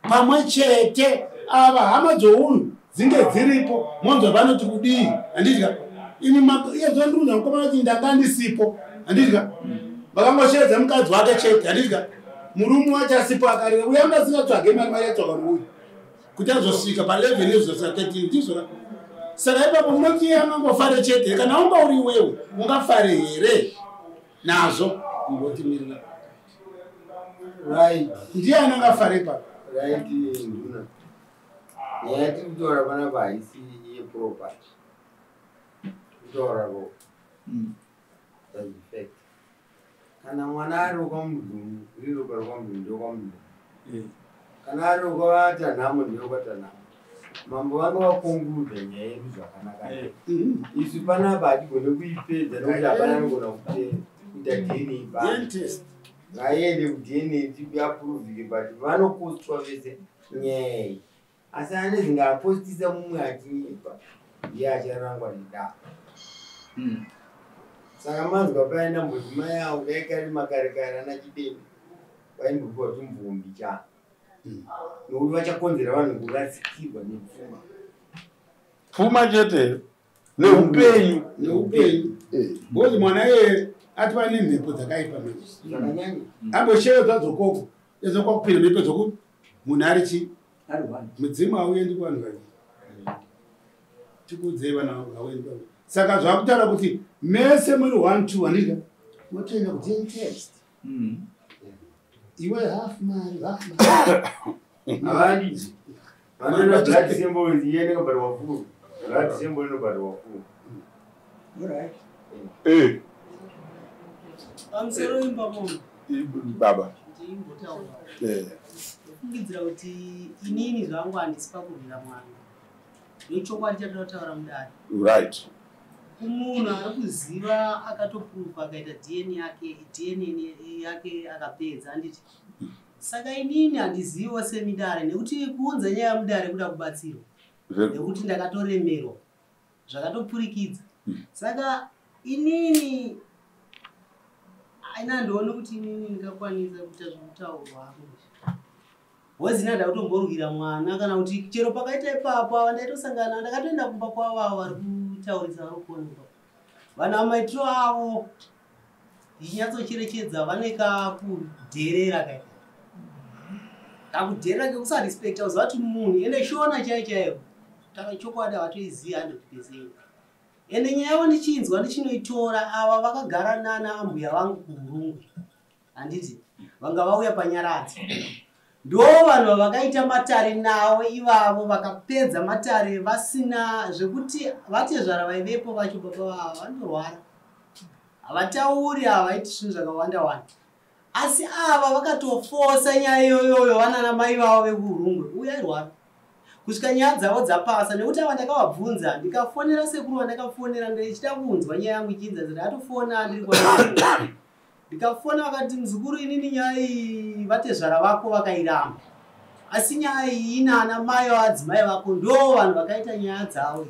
pamwe chete ava hama dzounhu dzinge dziripo monzwa vanoti kudii handidya ini yezvandunza mukomana kuti ndangandisipo handidya vakangosheedza mukadzi wake chete handidya murume wacho asipo akarira uya ungasingatsvage mari yatsvaga nouyu kuti azosvika pa11 yezvosa 13 ndizvona. Saka ipapo munoti angangofare chete kana unga uri iwewe ungafare here nazvo ngotimirira right ndiye anangafare ipapo right nduna yati kutora pana vaisi yeproperty kutora ro effect kana mwana ari kwamudhumu riro kwamudhumu ndokwamudhumu kana ari kwatanhamo ndokwatanhamo mambo vange vakongudza nyaya yedu zvakanaka isu panapa hatigone kuipedza nokuti hapana anogona kuita dna ngaende kudna tiapuruvhike but vanokostwa vese nyaya iyi asi ane zingapostisa mumwe atinyepa ndiye acharangwa nedaa saka manzwa paenda mboti mai angu daikari makarekare ana chideni vaimbopiwa tumvumbi chana nokuti vachakonzera vanhu kurasikirwa nepfuma pfuma chete neupenyu ngozi mwana yeye atipa nemhepo dzakaipa amboshevedzwa dzokoko ezokwakupinya mhepo dzokuti munhu ari chi mudzimu auendi kuvanhu vai tikudzei vana auendi saka zvakutaura kuti mese muri 1-2 andika motoenda kutest iwe half mari avanditi vanona blood symbols iye nekabarwa full blood symbol inobarwa full pamusoro imba munhu baba ndimbotaura fungidzira kuti inini zvangu handisi pakurwira mwana nechokwadi chatinotaura mudare right umunhu ari kuziva akatopurufa akaita dna yake akapedza handiti saka inini handiziviwo semidare nekuti kuunza nyaya yamudare kuda kubatsirwa nekuti ndakatoremerwa zvakatopurikidza saka inini aina ndoone kuti inini ndingakwanisa kuita zvekutaurwa wozina ndada kutomborwira mwana kana kuti chero pakaita ipapo ava ndaitosangana ndakatoenda kumba kwavo vari kutaurisa vari kuonekwa vana vamaitiro avo ndichinyatsocherechedza vane kakudherera kaita kakudherera kekusarespekta uziva kuti munhu ende shona chaichaivo taka chokwadi havatoiziva 100%. Ende nyaya yavo ndichinzwa ndichinoitora ava vakagara nana ambuya vangu kuhurungwe handiti vanga vauya panyaradzi ndo vanhu vakaita matare nawo ivavo vakapedza matare vasina zvekuti vatezvara vaivepo vacho baba vavo vanorwara havatauri havaiti zvinhu zvakawanda wanda asi ava vakatofosa nyaya iyoyoyo vanana mai vavo vekuhurungwe uyairwara kusvika nyaya dzavo dzapasa nekuti ava ndakavabvunza ndikafonera sekuru vandakafonera ndichida kunzwa nyaya yangu ichinza zira atofona ndiri kwa ndikafona vakati muzukuru inini nyaya iyi vatezvara vako vakairamba asi nyaya iyi ina ana mai vadzimai vako ndo vanhu vakaita nyaya dzavo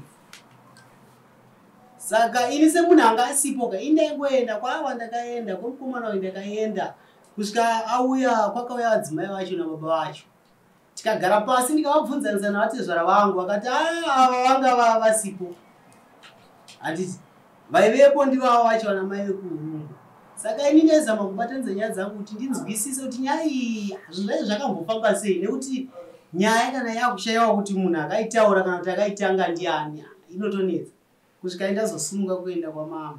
saka ini semunhu anga asipoka indaingoenda kwava ndakaenda kwomukomana uyu ndakaenda kusvika auya kwakauya vadzimai vacho nababa vacho tikagara pasi ndikavabvunzanisa navatezvara vangu vakati ava vanga vava vasipo handiti vaivepo ndivavo vacho vana mai vekuhurungu saka ini ndaizama kubatanidza nyaya dzangu kuti ndinzwisise kuti nyaya iyi zvinhu zvakambofamba sei nekuti nyaya kana yakushayiwa kuti munhu akaitaura kana kuti akaitanga ndiani inotonetsa kusvika ndazosumuka kuenda kwamama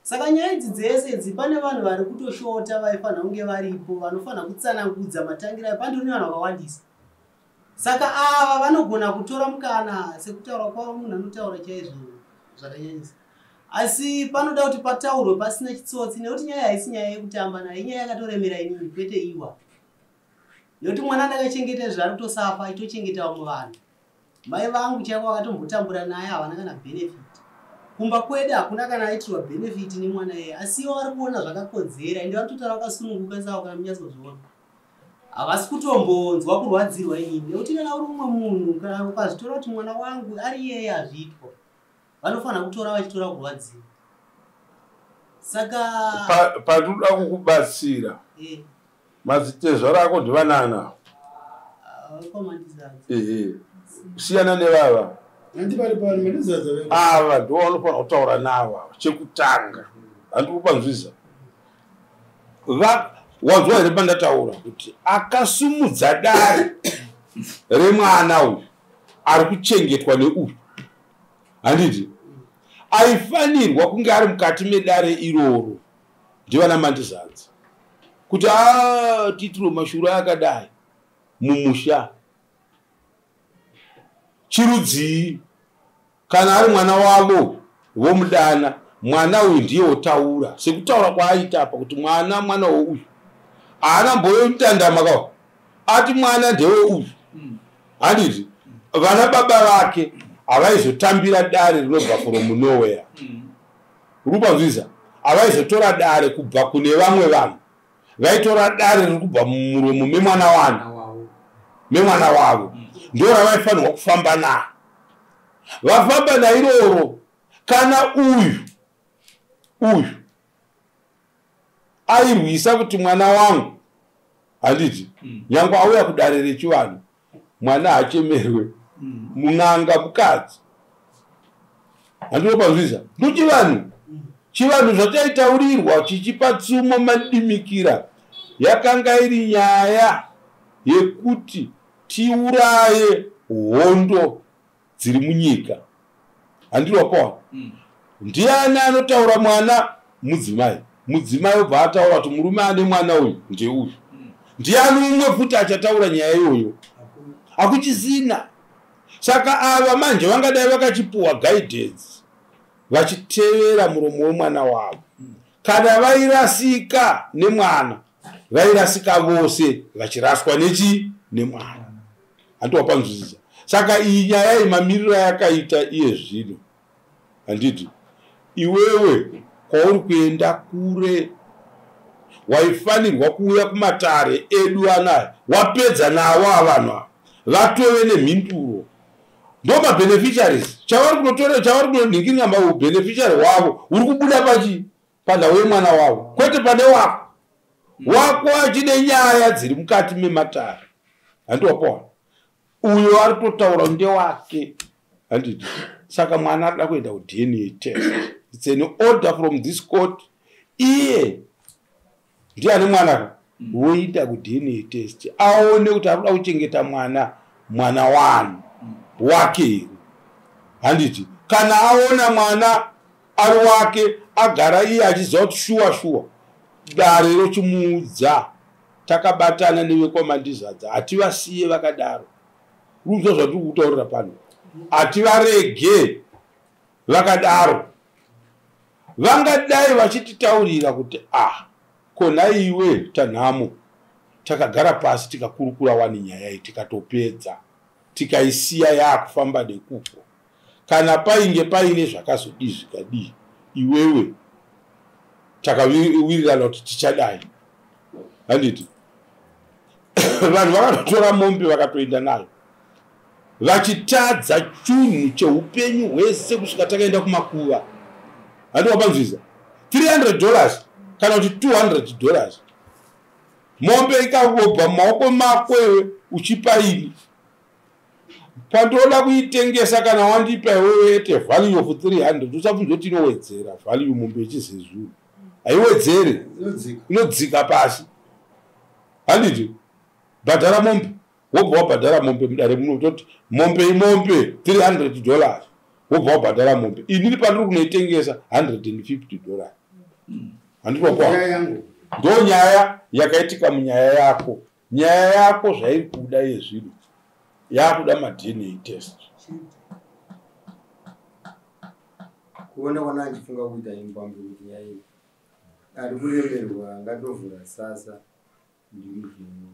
saka nyaya idzi dzese idzi pane vanhu vari kutoshota vaifanira kunge varipo vanofanira kutsanangudza matangira pandoni vanhu vakawandisa saka ava vanogona kutora mukana sekutaura kwavo munhu anotaura chaizvo zvakanyanyisa asi panoda kuti pataurwe pasina chitsotsi nekuti nyaya haisi nyaya yekutamba nayo inyaya yakatoremera inini kwete iwa nekuti mwana ndakachengeta zvari kutosafa itochengeta vamwe vanhu mai vangu chaivo vakatombotambura naye havana kana benefit kumba kwedu hakuna kana aitirwa benefit nemwana iye asi ivo vari kuona zvakakodzera ende vanototaura vakasununguka savo kana munyatsozviona havasi kutombonzwa kurwadzirwa inini nekuti kana uri umwe munhu kana ukazvitora kuti mwana wangu ari iyeye hazviitwa vanofanira kutora vachitora kurwadzirwa saka patinoda kukubatsira mazitezvaro ako ndivanana kusiyana nevava ava ndo vanofanira kutaura nava chekutanga handikupa nzwiza wanzwa here pandataura kuti akasumudza dare remwana uyu ari kuchengetwa neuyu handiti aifanirwa kunge ari mukati medare iroro ndivana mandizadzi kuti titiro mashuro akadai mumusha chirudzii kana ari mwana wavo vomudana mwana uyu ndiye wotaura sekutaura kwaaita apa kuti mwana wouyu haana mboyotandamaka ati mwana ndewe uyu handiti vana baba vake havaizotambira dare rinobva from nowhere rupanzwiza havaizotora dare kubva kune vamwe vanhu vaitora dare riri kubva mumuromo memwana wavo ndo ravaifanirwa kufamba na vafamba nairoro kana uyu airwisa kuti mwana wangu handiti nyange auya kudare rechivanhu mwana hachemerwe mun'anga mukadzi handinopanzwisa ndochivanhu chivanhu zvataitaurirwa chichipa tsumo madimikira yakanga iri nyaya yekuti tiuraye hondo dziri munyika. Handinopawa ndiani anotaura mwana mudzimai, mudzimai obva ataura kuti murume ane mwana uyu ndeuyu. Ndiani umwe futi achataura nyaya iyoyo? Hakuchisina. Saka ava manje vangadai vakachipuwa guidance vachitevera muromo wemwana wavo. Kana vairasika nemwana vairasika vose vachiraswa nemwana. Handinopanzwisisa. Saka iyi nyaya mamiriro yakaita iye zvino. Handiti iwewe kwauri kuenda kure waifanirwa kuuya kumatare edu anaya wapedza nawo avanhu vatove nemhinduro. Ndo mabeneficiaries chavari kunotora chavari kunoningirira mabeneficiary wavo uri kubuda panhau yemwana wavo kwete pane wako achine nyaya dziri mukati mematare. Handinopawa uyo ari kutotaura ndewake. Handiti saka mwana arida kuenda kuDNA test. It's an order from this court. Iye ndiani mwana woita kuDNA test aone kuti arikuda kuchengeta mwana wake. Handiti kana aona mwana ari wake agara iye achiziva kuti shuwa dare rochimuudza takabatana nevekwaMandizadza hativasiye vakadaro. Runzo zvandiri kutaurira pano hativarege vakadaro. Vangadai vachititaurira kuti kona iwe tanhamo takagara pasi tikakurukura wani nyaya iyi tikatopedza tikaisiya yakufamba nekuko. Kana painge paine zvakazodii zvikadii iwewe takawirirana kuti tichadai. Handiti vanhu vakatotora mombe vakatoenda nayo vachitadza chunhu cheupenyu hwese kusvika takaenda kumakuva. Handinopanzvisa $300 kana kuti $200 mombe ikangobva mumaoko mako iwe uchipaini pandoda kuitengesa kana wandipa iwewe ete value of 300 usabvunzoti inowedzera value mombe ichizezvuru haiwedzere inodzika pasi. Handiti bhadhara mombe wobva wabhadhara mombe mudare muno toti mombe imombe $300 wobva wabhadhara mombe inini pandiri kunoitengesa $150. Handinopawa ndo nyaya yakaitika munyaya yako. Nyaya yako zvairi kuda yezvino yakuda maDNA test. Kuona kwana achifunga kuita imbambe kuti nyaya iyi ari kuremerwa ngatovhura sasa ndimuzvino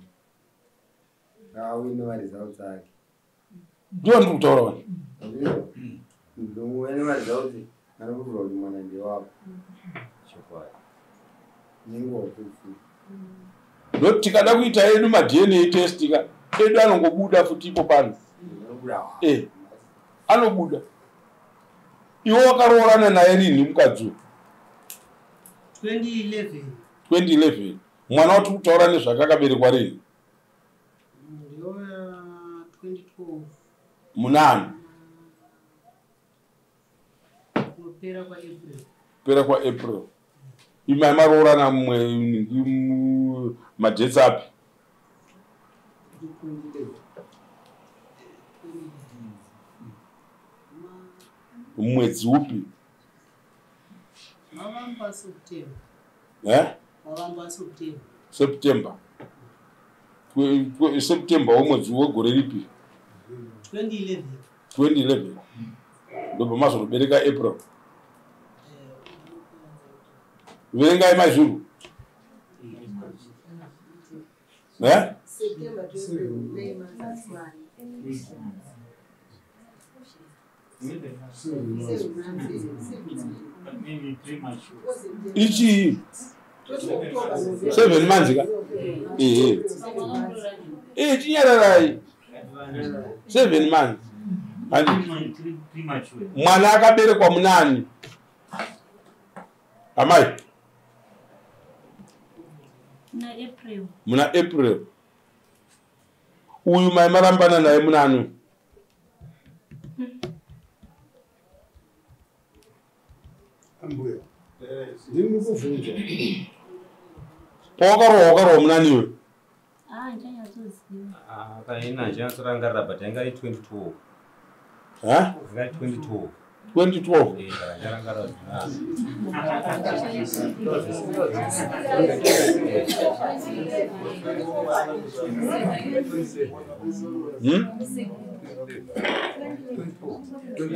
awine mari dzavo dzake. Ndiwo ndiri kutaura wani mudhungu wene mari dzavo kuti anokuvhura kuti mwana ndewako nenguva kufu. Ndoti tikada kuita yedu maDNA test edu anongobuda futi ipo pano. Anobuda. Iwo wakaroorana naye rini mukadzi? 2011. Mwana wati kutaura nezvakakaberekwa rini? 2012. Munani. Pera kwa April. Imai maroorana madhetsi api? Mwedzi upi? September. September womwedzi wegore ripi? 2011. Ndobva mazobereka April. Verengai mazvuru. Ichi 7 months ka? Chinyararai 7 months. Mwana akaberekwa munani? Amai? Muna April. Uyu mai marambana naye munani? Ambuya. Ndiri kuvunja. Pawakarowa muna niwe? Ndanyatsoziva. Kaina ndinatsorangarira but yanga iri 2012. Ha? Yanga 2012. 2012. Ndarangarira.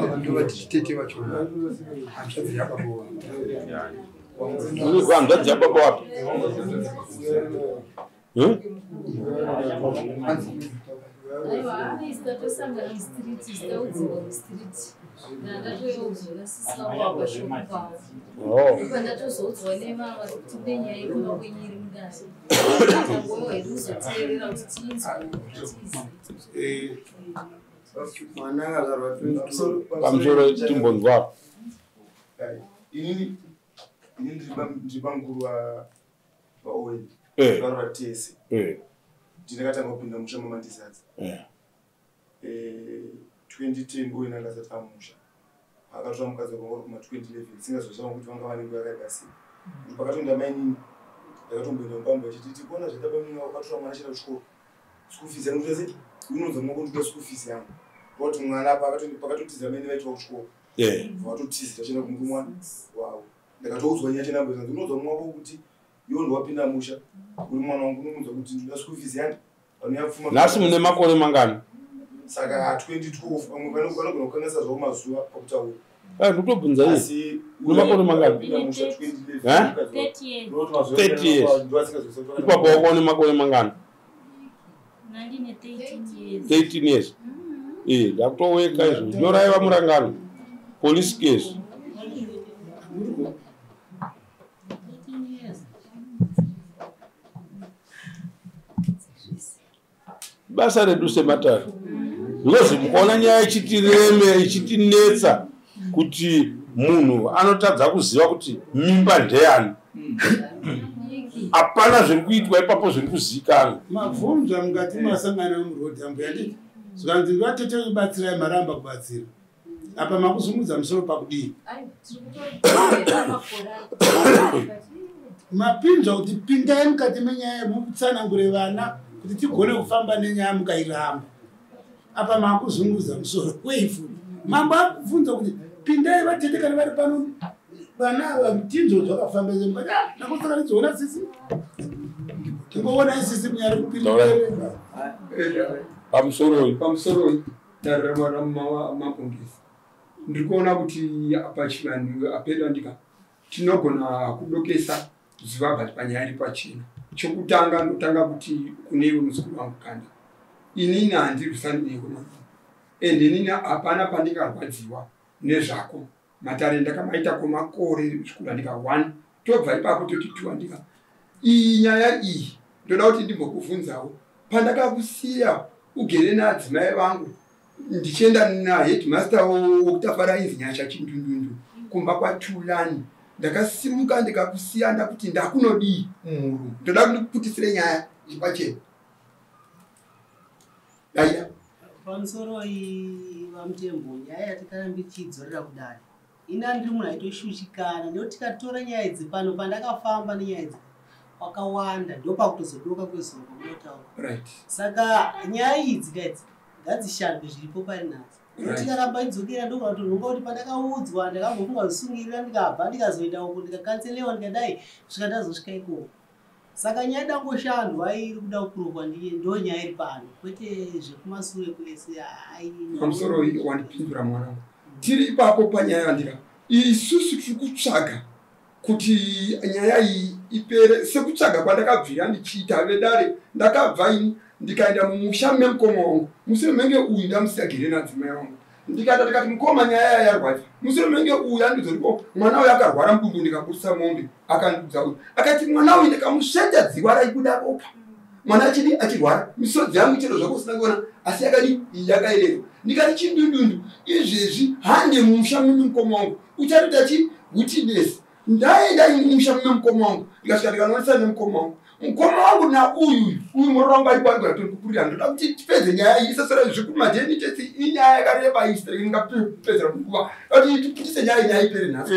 Abantu batitete vachona hanzvadzi yakabowa Hanzvadzi yababa wapi? Aiwa, isitatosangana mustriti, isitaudziwa mustriti. Ndandatoyoudzwa sisi wapa shoko pavo. Pandatozodzwa nemama kuti nenyaya yekuda kwenyiri mundani. Tangoyo hedu uzoteerera kuti tinzwe kuti mwana akazvarwa pamusoro timbonzwa. Inini ndiri pamukuru waOwen varwa tese ndinakatanga kupinda musha mamandizadza 2010 Owen akasati amusha akatora mukadzi wakangori kuma 2011 singazoshawa kuti vanga vanenge vakaita sei pakatonda mainini ndakatomboenda mupambo achiti kuona zvadabamina wakatora mwana achida kuchikoro school fees yangu zvese unonzwa mwakondipa school fees yangu kuti mwana pakatotiza maini vaitwa kuchikoro vatotiza tachenda kumwe mwana wavo ndakatoudzwa nyaya chenambozanzi unonzwa mwako kuti iwo ndowapinda musha uri mwana wangu unomunzwa kuti ndida school fees yangu nhasi mune makore mangani? Saka 2012 pamwe vanogona kukanganisa zvavo mazuva pakutaura ndotobvunza iyi mune makore mangani? 30 years. Ipapo wakaone makore mangani? 13 years. Ndakutoweka izvo ndinoraiva murangano police case. Basa redu sematari because mukaona nyaya ichitireme ichitinetsa kuti munhu anotadza kuziva kuti mimba ndeyani. Hapana zviri kuitwa ipapo zviri kuzivikanwa. Mabvunza mukati masangana murodhi ambo yanditi zvikanzi vatete kubatsirai maramba kubatsira apa makuzungudza musoro pakudii mapinzwa kuti pindai mukati menyaya mukutsanangure vana kuti tigone kufamba nenyaya mukairamba apa makuzungudza musoro weifuti mambo akubvunza kuti pindai vatete kana vari pano vana vatinzo zvakafamba zemukati nakusaka tizoona sisi tingoona isisi munyari kupinda pamusoro tararama mapongezi ndiri kuona kuti pachivanhu apedwa ndika tinogona kudokesa zuva bati panyaya iri pachena. Chokutanga ndotanga kuti kunewe muzukuru wangu kanda inini handirwisani newe ende inini hapana pandingarwadziwa nezvako matare ndakamaitako makore zvikuru andika 1 tobva ipapo toti 2 andika iyi nyaya iyi ndoda kuti ndimbokubvunzawo pandakakusiya ugere nadzimai vangu ndichienda naheadmaster wokutafara inzi nyasha chindundundu kumba kwaTulani ndakasimuka ndikakusiya ndakuti ndakunodii muru ndoda kundikuputisire nyaya chipachena daya pamusoro vamutembo nyaya yatikarambi tichidzorera kudai ina ndiri munhu aitoshushikana nekuti tikatora nyaya idzi pano pandakafamba nenyaya idzi wakawanda ndopakutozodoka kwezuro kwamunotaura saka nyaya idzi kaidzi ngadzishandwe zviripo pari nadzo tikaramba idzokera ndokunatonhonga kuti pandakaudzwa ndakambofunga zvisungirira ndikabva ndikazoenda uko ndikakanselewa ndikadai kusvika ndazosvika ikoko saka nyaya dangoshandwa iri kuda kukurukwa ndo nyaya iri pano kwete zvekumasure kwese pamusoro wandipindura mwanangu tiri ipapo panyaya yandika isusu tiri kutsvaga kuti nyaya iyi ipere sekutsvaga kwandakabvira ndichiita vedare ndakabva ini ndikaenda mumusha memukoma wangu mushure menge uyu ndamusiyagire nadzimai wangu ndikati mukoma nyaya yarwadza mushure menge uyu andizoripo mwana uyu akarwara mudumbu ndikaburisa mombe akandiudza uyu akati mwana uyu ndikamusveta dziwa raibuda ropa mwana achidi achirwara misodzi yangu chero zvako usina kuona asi yakadi yakaererwa ndikati chindundundu izvezvi hande mumusha memukoma wangu uchatoti achi witness ndaenda ini mumusha memukoma wangu ndikasvika ndikanoonesa nemukoma wangu mukoma wangu na uyu murongo aikwangura tokupurira ndoda kuti tipedze nyaya iyi sasara zvekumaternitesi inyaya yakareba ista ingapedzera nguva ati tiputise nyaya ipere nhasi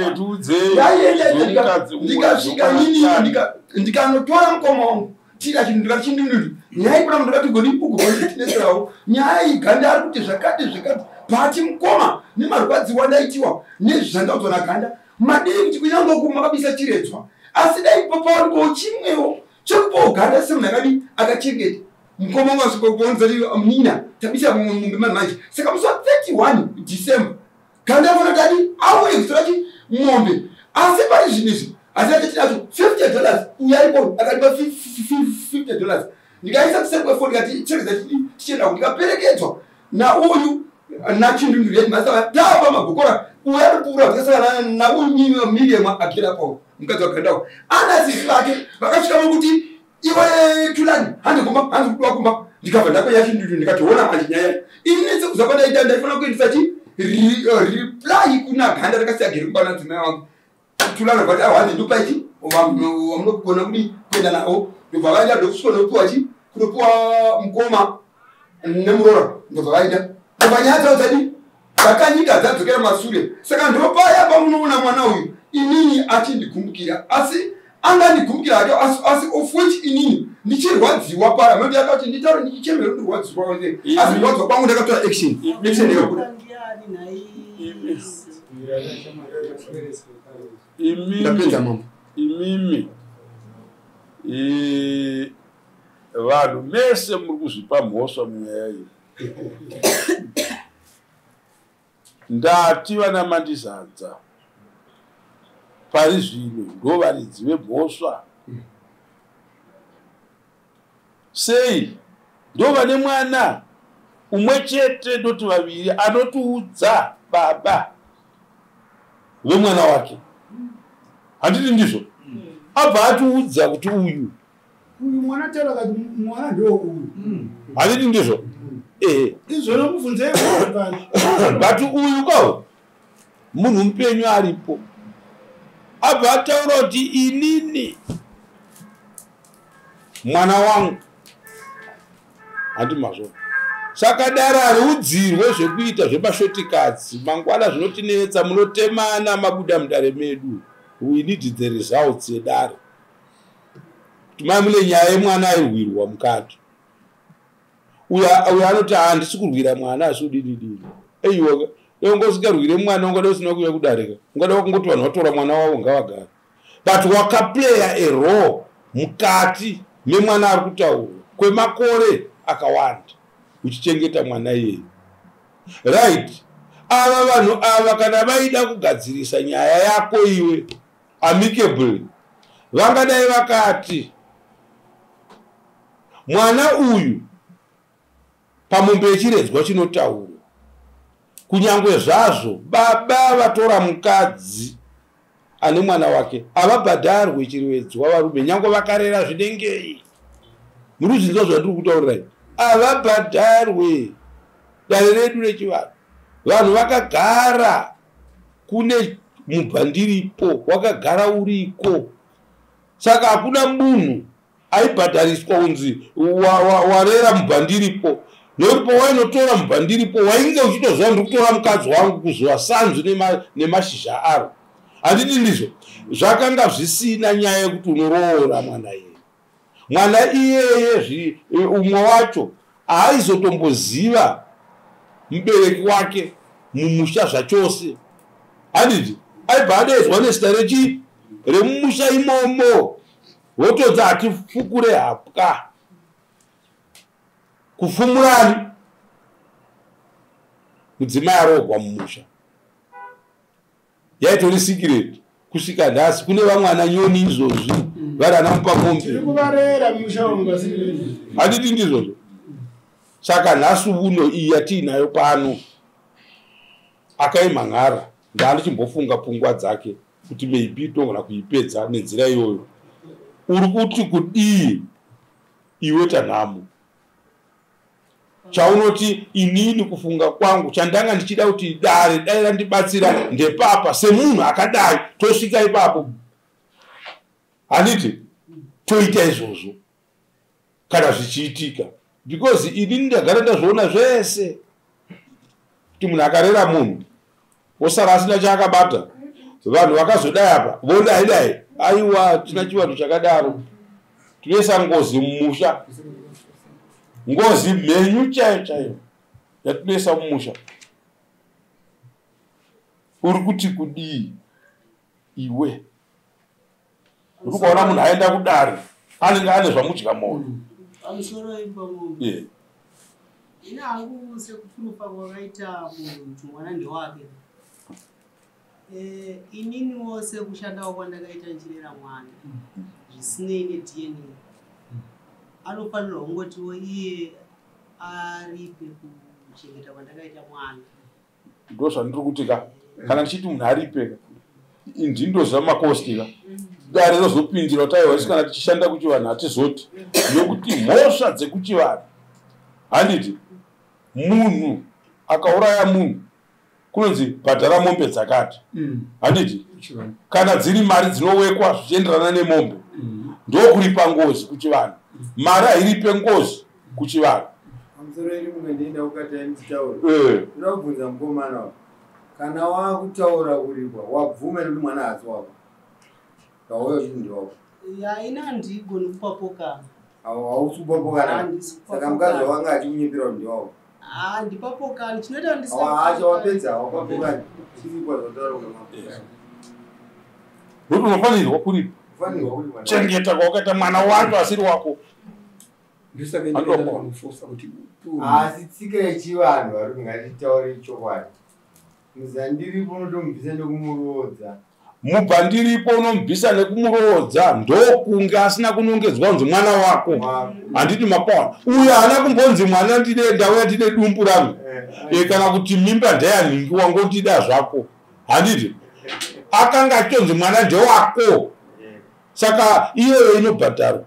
ndikasvika inini ndikanotora mukoma wangu tira chinhu ndikachindinuri nyaya ipona ndakati gonipugoitinetserawo nyaya iganda ari kuti zvakati bhati mukoma nemarwadziwa ndaitiwa nezvandaudzwa naganda madii kuti kunyange kumakabisa chiredzwa asi dai papawanikowo chimwewo chekupoganda semunhu akadi akachengeta mukoma wangu asvikokuonza kuti nina tabisa mumbe mamanje saka musi wa 31 December ganda afana tadi auye kutora chi mombe asi pari zvinezvi asi achitinacho $50 uyaripo akatipa $50 ndikaisa kuseri kwefoni ndikati cheredza tichienda ndikaperekedzwa nauyu nachindunduri yedu masaka tava magokora uyaripura tikasangana nauyu Miriam akirapo mukadzi wagandawo anazisi vake vakasvika vokuti iwe tulani hanzi kudiwa kumba ndikabva ndakoyachindunduri ndikationa manje nyaya inese kuzapa ndaita ndaifana kuendisa chi reply kuna ganda rakasiya gere kubana dzimai wangu tulana vati ahandi ndopa ichi wamunogona kudi kuenda nawo ndobva vaenda ndokusvikonopiwa chi kunopiwa mukoma nemurora ndobva vaenda ndobva nyaya dzavo dzadi dzakanyika dzadzokera masure saka ndopaya pamunoona mwana uyu inini achindikumbukira asi angandikumbukira hacho asi of which inini ndichirwadziwa para moti akati nditaure ndichichemera ndirwadziwa asi rwadziwa kwangu ndakatora action yakakuda imimi vanhu mese muri kuzvipa mhosva munyaya iyi ndati vana mandizadza pari zvino ndo varidzi vemhosva sei ndo vane mwana umwe chete ndoti vaviri anotiudza baba vemwana wake handiti ndizvo abva atiudza kuti uyu mwana taura kati mwana ndo uyu handiti ndizvo izvona mubvunzei bati uyu ko munhu mupenyu aripo abva ataura kuti inini mwana wangu handi mazvo saka dara rudzirwe zvekuita zvemashotikazi mangwana zvinotinetsa munotemana mabuda mudare medu we need the results edare kuti mai mune nyaya yemwana airwirwa mukati uyo anoti handisi kurwira mwana asi udinidini eiwa ungosingarwire mwana ungada usina kuuya kudarika ungada kungoti vanhu vatora mwana wavo ngavagara but wakaplaya a role mukati memwana ari kutaura kwemakore akawanda uchichengeta mwana iyeyu right ava vanhu ava kana vaida kugadzirisa nyaya yako iwe amicably vangadai vakati mwana uyu pamombe yechiredzwa chinotaura kunyangwe zvazvo baba vatora mukadzi ane mwana wake havabhadharwe chirwedzwa varume nyangwe vakarera zvinengei muruzinzo zvandiri kutaurirai havabhadharwe dare redu rechivanhu vanhu vakagara kune mubhandiripo wakagara uriko saka hakuna munhu aibhadhariswa unzi warera mubhandiripo nekuti pawainotora mubhandiripo wainge uchitoziva ndiri kutora mukadzi wangu kuzuva sanzwi nemashizha aro handiti ndizvo zvakanga zvisina nyaya yekuti unoroora mwana iyeye mwana iyeye umwe wacho haaizotomboziva mubereki wake mumusha zvachose handiti aibva adedzwa nezita rechi remumusha imomo wotodza atifukure hapwa kufumurani mudzimai arogwa mumusha yaitori sikireti kusvika nhasi kune vamwana nyoni izvozvi vari ana mupamombe handiti ndizvozvo saka nhasi uno iyi yatiinayo pano akaimhan'ara ndaanochimbofunga pfungwa dzake kuti maybe togona kuipedza nenzira iyoyo uri kuti kudii iwe tanhamo chaunoti inini kufunga kwangu chandanga ndichida kuti dare dai randibatsira ndepapa semunhu akadai tosvika ipapo handiti toita izvozvo kana zvichiitika, because ini ndagara ndazviona zvese kuti munhu akarera munhu osara asina chaakabata, vanhu vakazodai apa vodai dai, aiwa tina chivanhu chakadaro, tinoisa ngozi mumusha, ngozi mhenyu chaiyo chaiyo yatinoisa mumusha. Uri kuti kudii iwe? Uri kuona munhu aenda kudare anenge ane zvamudya moyo. Pamusoro ipapo ine hangu sekuturupa kwakaita muntu mwana ndewake. Ininiwo sekushandawo kwandakaita nchirera mwana zvisinei neDNA, anofanirwa kungotiwo iye aripe kuchengeta kwandakaita mwana. Ndo zvandiri kuti ka kana ndichiti munhu aripe ndindo zvamakosti ka dare rozopindira kuti aiwa kana tichishanda kuchivanhu hatizoti, nokuti mhosva dzekuchivanhu handiti munhu akauraya munhu kunonzi bhadhara mombe dzakati, handiti kana dziri mari dzinowekwa zvichienderana nemombe ndokuripa ngozi kuchivanhu, mari hairipe ngozi kuchivanhu. Pamusoro iri mumwe ndinda ukati nditaure ndinobvunza mukomana wa kana wakutaura kuripwa wabvuma kuti mwana hasi wako kauyo chinhu wako ina ndigoni kupapokana. Hausi kupapokana saka mukadzi wanga achikunyimbira kuti ndiwako ndipapokana chinoita hacho wapedza wapapokana chiripo zvotaura kuti unofanirwa kuripa chengeta kwawakaita mwana wacho asiri wako. Asi tsika yechivanhu vari kungatitaure chokwadi muzandiripo unotomubvisa nekumuroodza, mubva ndiripo unomubvisa nekumuroodza, ndokunge asina kunongedzwa kunzi mwana wako. Handiti mapawa uyu haana kumbonzi mwana ndine ndauya tine dumbu rangu kana kuti mimba ndayanhingiwa ngotida zvako, handiti akanga achonzi mwana ndewako, saka iyoyo inobhadharwa.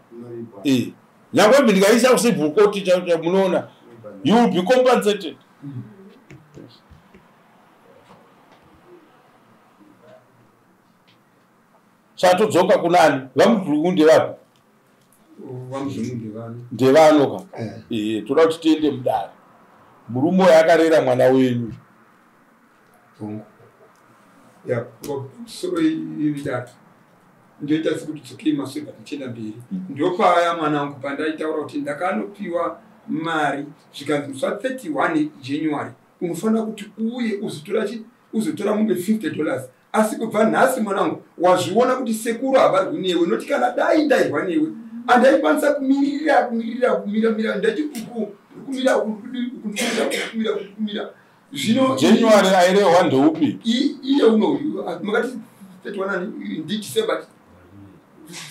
Nyangwe ndikaisa kucivil court chaicho munoona you will be compensated. Chatodzoka kunani vamudhuluku ndevapi? Ndevanoka toda kuti tiende mudare, murume uyo akarera mwana wenyu soro iri data ndoita sekuti dzokei maswega tichenda mberi. Ndopaya mwana wangu pandaitaura kuti ndakanopiwa mari zvikanzi musi wa31 January unofanira kuti uye uzotora mumbe $50, asi kubva nhasi mwanangu wazviona kuti sekuru havarwi newe, noti kana dai ndairwa newe andaikwanisa kumira ndachikukumira zvino January airehwa ndeupi iye unoyu makati 31 December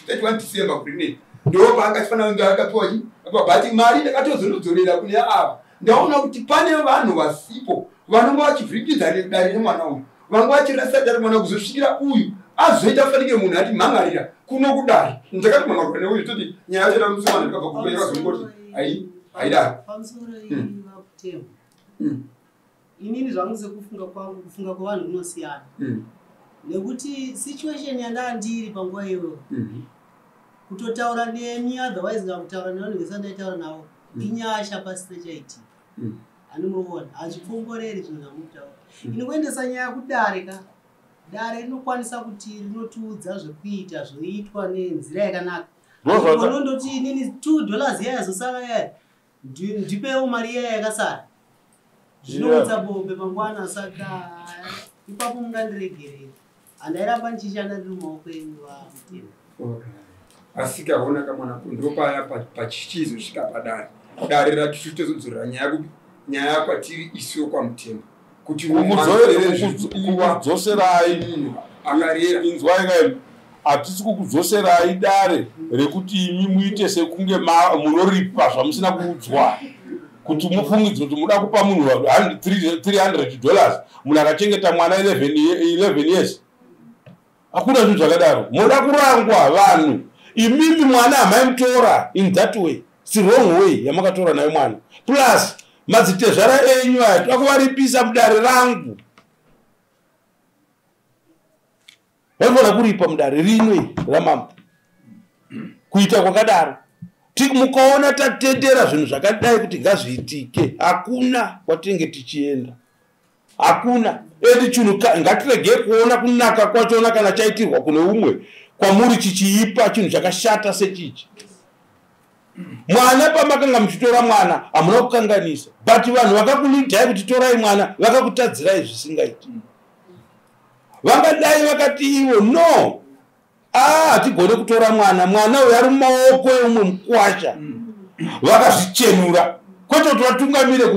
31 December kune ndo paakafanira kunge akapiwa but mari ndakatozonodzorera kune ava ndaona kuti pane vanhu vasipo vanonga vachivhirikidza dare remwana uyu, vanga vachirasa dare mwana kuzosvikira uyu azoita fanike munhu ati mhangarira kuno kudare. Ndakati mhangarira neuyu toti nyaya yacho tamusimana ndikabva kukwera kazongoti haidaro. Inini zvangu sekufunga kwangu, kufunga kwavanhu kunosiyana nekuti situation yandava ndiri panguva iyoyo kutotaura nemi otherwise ndakutaura nevanhu vese ndaitaura navo inyasha pasina chaitika. Anomuona hazvipongoreri zvinhu zvamutaura. Inokuendesa nyaya kudare ka dare rinokwanisa kuti rinotiudza zvekuita zvoitwa nenzira yakanaka. Unondoti inini $2 iya yazosara yaya ndipewo mari iya yakasara zvinoudza bombe mangwana, saka ipapo mungandiregerera handairamba ndichishanda ndiri mumaoko enyu vamutemo. Asi kaona kamwana ndopaya pachichizosvika padare dare ratitozodzorera nyaya kwatiri isiyo kwamutemo kuti kudzoserai akarera inzwai kai hatisi kukudzoserai dare rekuti imi muite sekunge munoripa zvamusina kuudzwa, kuti mufungidzwe kuti muda kupa munhu $300 munhu akachengeta mwana 11 years. Hakuna zvinhu zvakadaro, muda kurangwa vanhu. Imimi mwana hamaimutora in that way, it's wrong way yamakatora nayo mwana, plus madzitezvara enyu aya twakuvaripisa mudare rangu. Vanofana kuripa mudare rimwe ramambo kuita kwakadaro. Mukaona tatendera zvinhu zvakadai kuti ngazviitike, hakuna kwatinenge tichienda, hakuna. Edi chinhu ngatirege kuona kunaka kwachona kana chaitirwa kune umwe kwamuri chichiipa chinhu chakashata sechichi. Mwana pamakanga muchitora mwana hamuna kukanganisa, but vanhu vakakulidzai kuti torai mwana vakakutadzirai zvisingaiti. Vangadai vakati ivo no, hatigone kutora mwana uyu ari mumaoko eumwe mukwasha, vakazvichenura kwete kuti vatungamire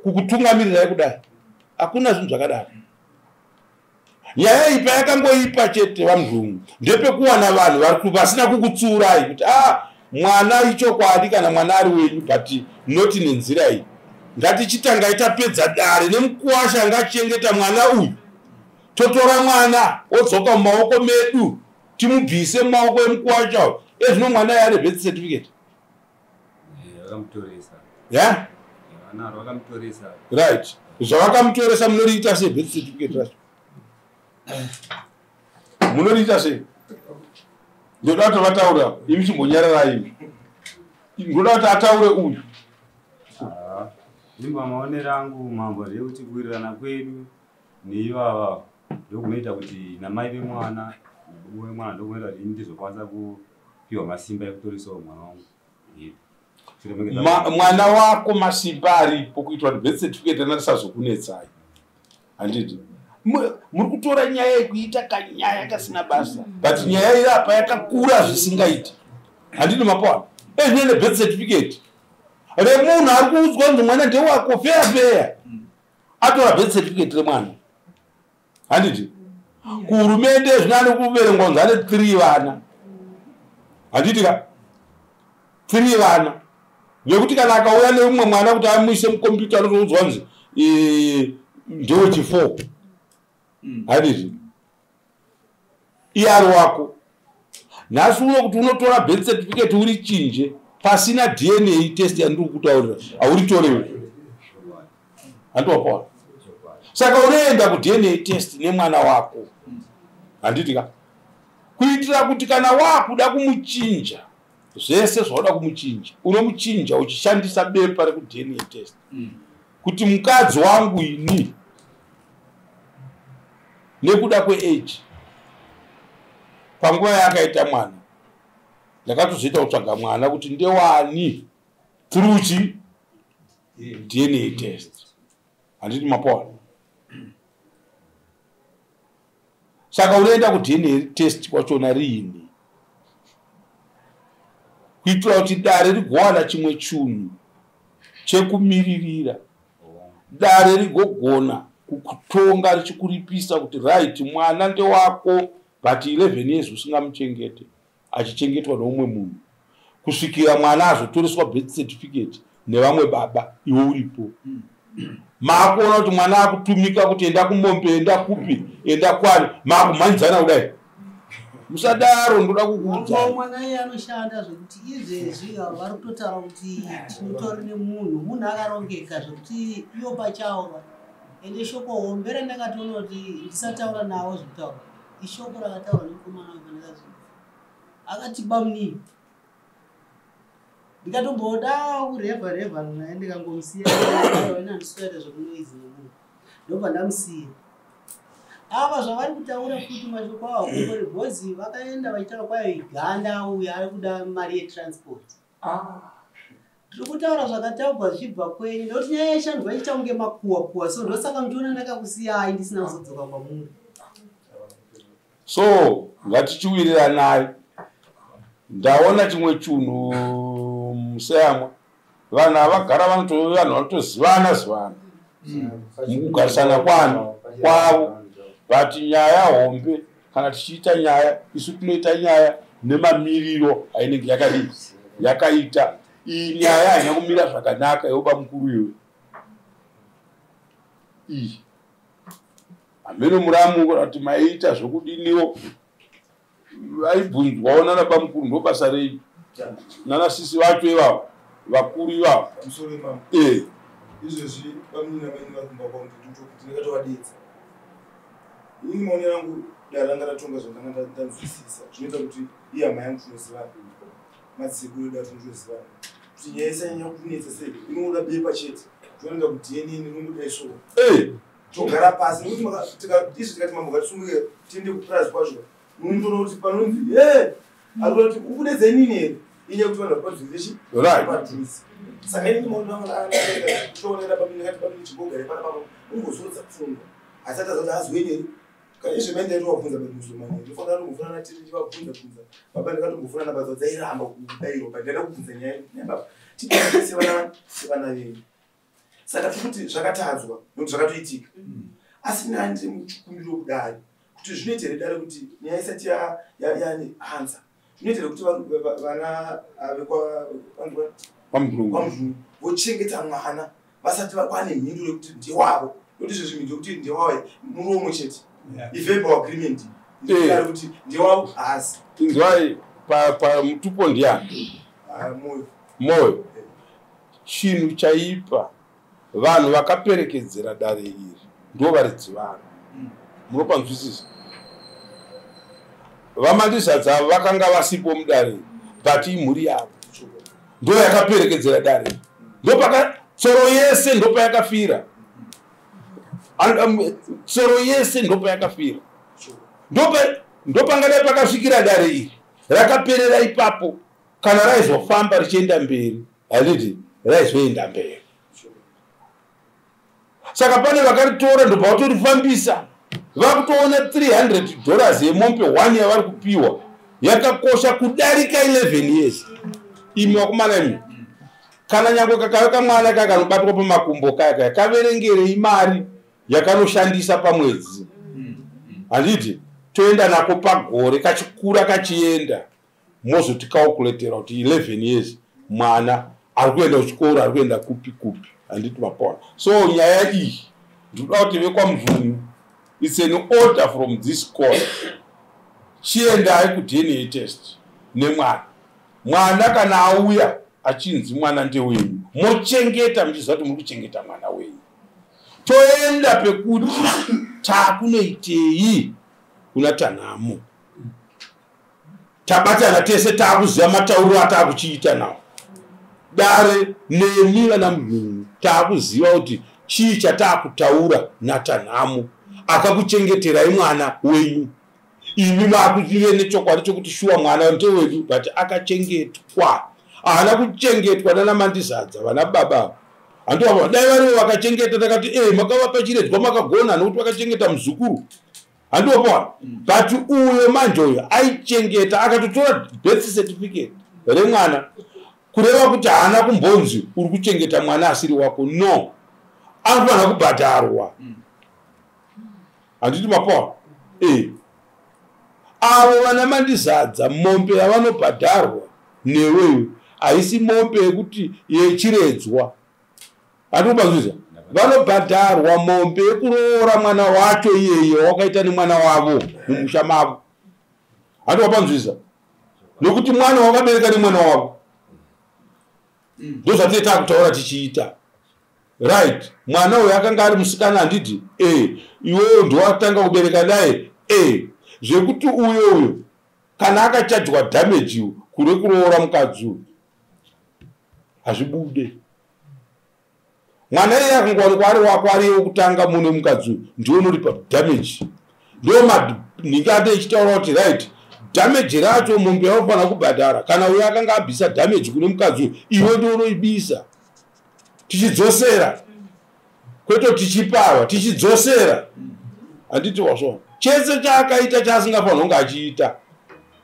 kukutungamirirai kudai. Hakuna zvinhu zvakadaro. Nyaya iyi payakangoipa chete vamuzvungu ndepekuwana vanhu vasina kukutsuurai kuti mwana ichokwadi kana mwana ari wenyu, but noti nenzira iyi. Ngatichitangai tapedza dare nemukwasha ngachengeta mwana uyu, totora mwana odzoka mumaoko medu timubvise mumaoko emukwasha. Ezvino mwana yari birth certificate vakamutoresa. Yeah? Vanaro vakamutoresa. Right. Zvavakamutoresa munoriita sei birth certificate racho? Munoriita sei? Ndoda kuti vataura, imi chimbonyarara imi. Ndoda kuti ataure uyu. Ndimba maonero angu mambo ndekuti kuwirirana kwedu neivava ndokunoita kuti namai vemwana ndokunoita kuti ndizokwanisa kupiwa masimba ekutorisawo mwana wangu. Mwana wako masimba aripo kuitwa kuti birth certificate anatisazokunetsai. Handiti muri kutora nyaya yekuita kanyaya kasina basa, but nyaya iri apa yakakura zvisingaiti. Handiti mapawana ezvinene birth certificate remunhu ari kuudzwa kuti mwana ndewako feya atora birth certificate remwana. Handiti kuhurumende zvinani kuverengwa kunzi ane 3 vana. Handiti ka 3 vana nekuti kana akauya neumwe mwana kuti amuise mukombiyuta anotoudzwa kunzi ndewechi4. Handiti iye ari wako. Nhasi uno kuti unotora birth certificate uri chinje pasina DNA test yandiri kutaurira hauritorewe. Handiwapawa. Saka unoenda kuDNA test nemwana wako. Handiti ka kuitira kuti kana wakuda kumuchinja zvese zvaoda kumuchinja unomuchinja uchishandisa bepa rekuDNA test kuti mukadzi wangu ini nekuda kweage panguva yakaita mwana ndakatozoita kutsvaga mwana kuti ndewani through chi DNA test. Handiti mapawana. Saka unoenda kuDNA test kwachona riini kuitira kuti dare rigowana chimwe chinhu chekumiririra, dare rigogona kukutonga richikuripisa kuti right mwana ndewako but 11 years usingamuchengete achichengetwa neumwe munhu kusvikira mwana azotoreswa birth certificate nevamwe baba iwe uripo. Makuona kuti mwana akutumika kuti enda kumombe, enda kupi, enda kwani, makumhanyidzana kudai. Musadaro ndoda kukuudza. Mwana iye anoshanda zvekuti izvezvi vari kutotaura kuti tinotori nemunhu akarongeka zvekuti iwo pachaura. Ende shoko hombe randakatoona kuti ndisataura nawo zvekutaura ishoko rakataurwa nemukomana wepandakazi akati bamuni. Ndikatomboda kurevha naye ndikangomusiya handiswere zvekunoizi nemunhu ndobva ndamusiya. Ava zvavari kutaura kuti mashoko avo kumbori bhozi vakaenda vachitaura kwayo ganda uyu ari kuda mari yetransport. Tiri kutaura zvakataurwa zvichibva kwenyu ndokuti nyaya yashandwa ichita kunge makuwa so ndosaka muchiona ndakakusiyai ndisina kuzodzoka kwamuri. So ngatichiwiriranayi. Ndaona chimwe chinhu museyamwa vanhu havagara vanhu vanotozivana mukugarisana kwavo, but nyaya hombe kana tichiita nyaya isu tinoita nyaya nemamiriro ainenge yakaita. Iyi nyaya haina kumira zvakanaka yoba mukuru iwe. Iyi hamene muramu kuti maiita zvokudiniwo vaibvunzwawo nana mukuru ndobasa rei nana sisi vacho ivavo vakuru ivavo. Izvezvi vamunina vaini vari kumba kwangu kuti ndakatovadedza. Ini maonero angu dare ranga ratonga zvandanga ndanzwisisa zvinoita kuti iye hama yangu tinozivana. madzikuru edu atinozozivana kuti nyaya isanyanya kunetsa sei inoda bepa chete toenda kudna inomudaisvo togara pasi nekuti izvi tikati mambo ngatisumukira tiende kuprize kwazvo munotona kuti panonzi arikuda kuti ukudedze nini here inyaya kuti vanhu vapadzinzechi padhuzi saka ini ndimatoonera pamindikati pamini chigogare pana papa ungozodza pfungwa asi atazati azwenyeri kana izvi maenda itowabvunza pamusomani ndofanira tombofunana tiri tivabvunza baba ndikatombofuna nabadza dzairamba kudayiro pandaida kubvunza nyaya nyababa sevana venyu saka tikuti zvakatadzwa nokuti zvakatoitika asi nandiri muchikumbiro kudare kuti zvinoita here dare kuti nyaya isati yani hanza zvinoita here kuti vana kwamuzvungu vochengeta mwana vasati vakwane mhinduro yekuti ndewavo nokuti izvo zvimhinduro kuti ndewavo muromo chete iverbal agreement dare kuti ndewavo hasi inzwai pamutupo ndiani moyo chinhu chaipa vanhu vakaperekedzera dare iri ndo varidzi vanhu munopanzwisisa vamandizadza vakanga vasipo mudare but imhuri yavo ndo yakaperekedzera dare tsoro yese ndo payakafira tsoro yese ndo payakafira ndo pangadai pakasvikira dare iri rakaperera ipapo kana raizofamba richienda mberi handiti raizoenda mberi saka pane vakaritora ndopavatorifambisa vakutoona $300 yemombe 1 yavari kupiwa yakakosha kudarika 11 years imi wakumana imi kana nyange kakave kamwana kakanobatwa pamakumbo kaka kaverengerei mari yakanoshandisa pamwedzi handiti toenda nako pagore kachikura kachienda mozotikaokuletera kuti 11 years mwana ari kuenda kuchikoro ari kuenda kupi kupi handiti mapona so nyaya iyi ndinoda kuti vekwamuzvungu it's an order from this court chiendai kudna test nemwana kana auya achinzi mwana ndewenyu mochengeta muchiziva kuti muri kuchengeta mwana wenyu toenda pekuti takunoitei kuna tanhamo tabatana tese takuziva matauriro atakuchiita nawo dare nemi vana muzvungu takuziva kuti chii chatakutaura natanhamo akakuchengeterai mwana wenyu imi makuzive nechokwadi chokuti shuwa mwana ndewedu but akachengetwa haana kuchengetwa nana mandizadza vana baba handova dai varivo vakachengeta takati makavapa chiredzwa makagona nokuti vakachengeta muzukuru handopona but uyo manje uyo aichengeta akatotora birth certificate remwana kureva kuti haana kumbonzi uri kuchengeta mwana asiri wako no anofanira kubhadharwa handiti mapona avo vana mandizadza mombe yavanobhadharwa newewe haisi mombe yekuti yechiredzwa handikubanzwisa vanobhadharwa mombe yekuroora mwana wacho iyeye wakaita nemwana wavo mumusha mavo handikubanzwisa nokuti mwana wakabereka nemwana wavo ndozvatinoita kutaura tichiita right mwana uyo akanga ari musikana handiti iwewo ndowatanga kubereka naye zvekuti uyo kana akachadwa damage kure kuroora mukadzi uyu hazvibude mwana iye akangowanikwa ari wako ariyewo kutanga mune mukadzi uyu ndionoripa damage ndo manhingi ate ichitaura kuti right damage racho mombe yaufanira kubhadhara kana uyo akanga abvisa damage kune mukadzi uyu iwe ndounoibisa tichidzosera kwete tichipava tichidzosera handiti wasvona chese chaakaita chaasingafanira kunge achiita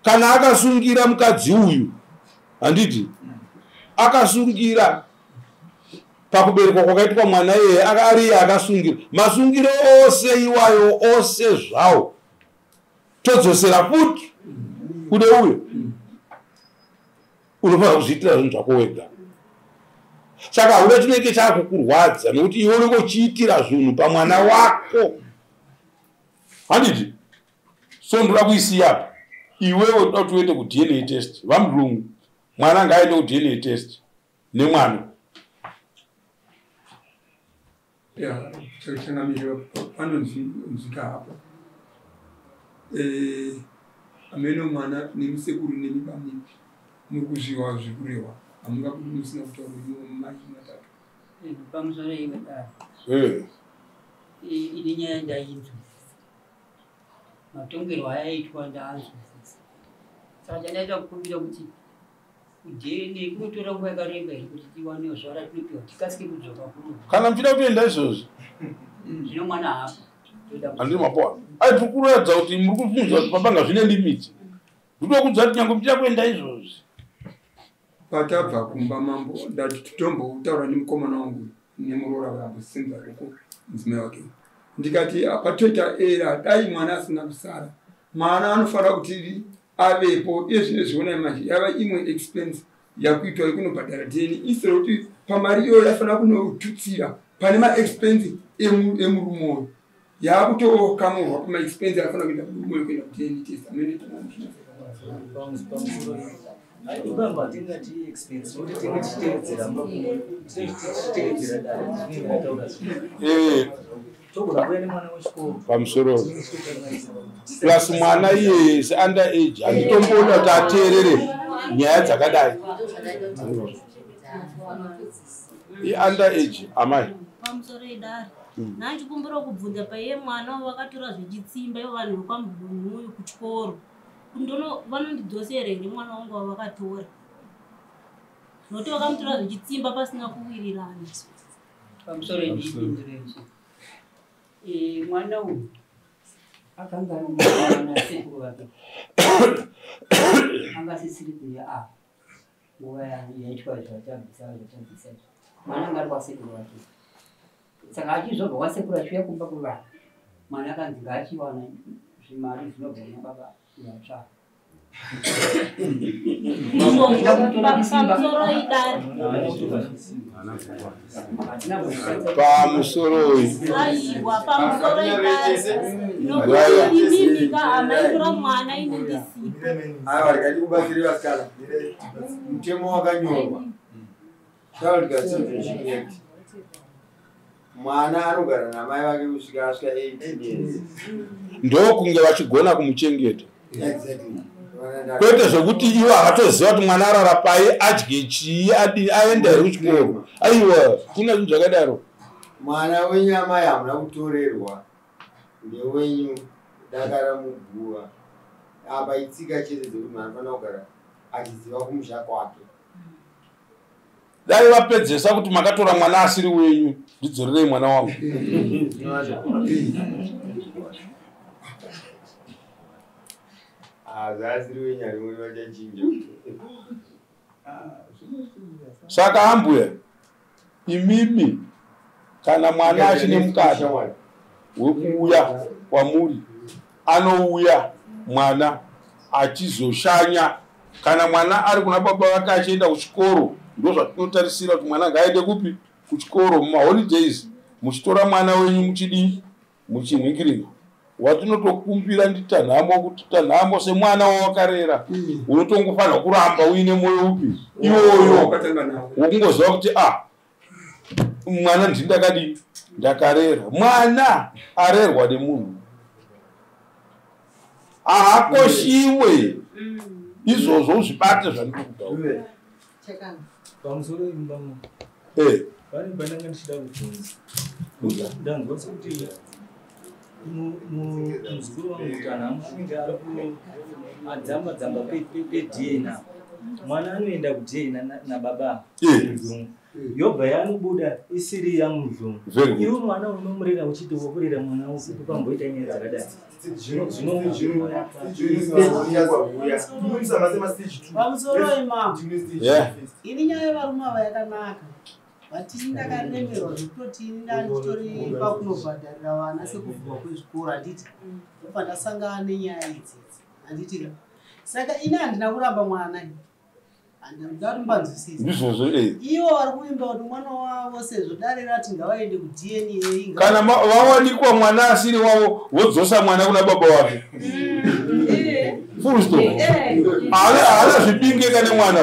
kana akasungira mukadzi uyu handiti akasungira pakuberekwa kwakaitwa mwana iyeye ariye akasungira masungiro ose iwayo ose zvawo todzosera futi kune uyo unofanira kuzviitira zvinhu zvako wega saka hauna chinenge chakukurwadza nokuti iwe unenge uchiitira zvinhu pamwana wako handiti so ndoda kuisiyapo iwewe toda kuti uende kudna test vamurungu mwana ngaaende kudna test nemwana changamiro panonzika hapo ameno mwana nemusekuru nemibamimi mukuzviwa zvikurehwa hamunga musina kutaura mai matatu pamusoro imwe ine nyaya ndainzwa matongerwo ayaitwa ndaanzwisisa saka chandaita kukumbira kuti kudhene kunotora nguva yakareba here kuti tiwanewo zuva ratinopiwa tikasike kudzoka kuno kana muchida kutoenda izvozvi zvino mwana hapo handiri mapoa ai tiri kuratidza kuti muri kufunza kuti pabanga zvine limiti ndotokudza kuti nyange muchida kuenda izvozvi patabva kumba mambo ndati titombotaura nemukomana wangu nemuroora vambosenza ruko mudzimai wake ndikati patoita era dai mwana asina kusara mwana anofanira kuti avepo iye zvine zviona manje yava imwe expense yakuitwa ikunobhadhara dheni isiro kuti pamari iyoyo yafanira kunotutsira pane maexpense emurumoyo yakutokamurwa pamaexpense yafanira kuenda murumoyo kuenda kudheni testamende Ibamba tingati expense kuti tingachiteedzera pamusoro plus mwana iye seunda age handitomboona kuti ateerere nyaya dzakadai iunda age amai pamusoro idari nanchikumbira kubvunza paiye mwana wakatora zvechitsimba ivo vanhu vekwambunuyu kuchikoro vanondidzosera here mwana wangu wavakatora nokuti vakamutora zvechitsimba pasina kuwirirana pamusoro endiyindirechi mwana uyu akanga ana sekuru vake anga sisiri kuya apa nguva yaitwa zvatabvisa mwana anga ari kwasekuru vake saka achizobva kwasekuru achiuya kumba kuvana mwana akanzi ngaachiwana zvimari zvinobva kuna baba yatsvaka pamusoro mutemo wakanyorwa mwana anogara namai vake kusvika asvika 18 years ndokunge vachigona kumuchengeta kwete zvokuti ivo havatoziva kuti mwana arara pai adye chii aenda here kuchikoro aiwa kuna zvinhu zvakadaro mwana wenyama hamuna kutorerwa ndewenyu dakara muguva apa itsika chete dzekuti mwana anofanira kugara achiziva kumusha kwake dai vapedzesa kuti makatora mwana asiri wenyu ndidzorerei mwana wangu saka ambuya imimi kana mwana achine mukana wekuuya kwamuri anouya mwana achizoshanya kana mwana ari kuna baba vake achienda kuchikoro ndozvatinotarisira kuti mwana ngaaende kupi kuchikoro mumaholidays muchitora mwana wenyu muchidii muchinhingirira watinotokumbira nditanhamo kuti tanhamo semwana wawakarera unotongofanira kuramba uine mwoyo upi iwoyo wokungoziva kuti mwana ndindakadii ndakarera mwana arerwa nemunhu haakoshiwe izvozvo uzvibate zvandikutaura pamusoro imbamo pane pananga ndichida kubvunza ndanzwa sekuti muzukuru wangu tanhamo anenge ari kuadzamba pedna mwana anoenda kudna nababa muzungu yobva yanobuda isiri yamuzungu iwo mwana unomurera uchiti wokurera mwana usiku pamboita nyaya dzakadai pamusoro imamo ini nyaya yevarume ava yakanaka vatini ndakaremerwa zvekutoti ndanditori pakunobhadharira vana sekuvhurwa kwezvikoro handiti opa ndasangana nenyaya idzidzi handiti saka ini handina kuramba mwana handida kuti mbanzwisisa ivo vari kuimba kuti mwana wavo sezvo dare rati ngavaende kudna kana vawanikwa mwana asiri wavo vodzosa mwana kuna baba wake fullstop haana zvipingeka nemwana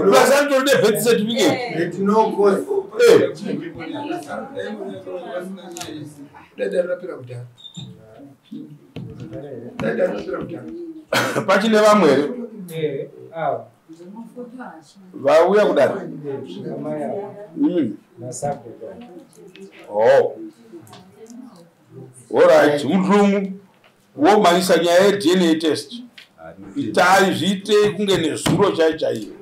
ukasantoride birth certificate pachine vamwe here vauya kudaro. Alright, mudhumu womanyisa nyaya yeDNA test. Itai zviite kunge nezuro chaiyo.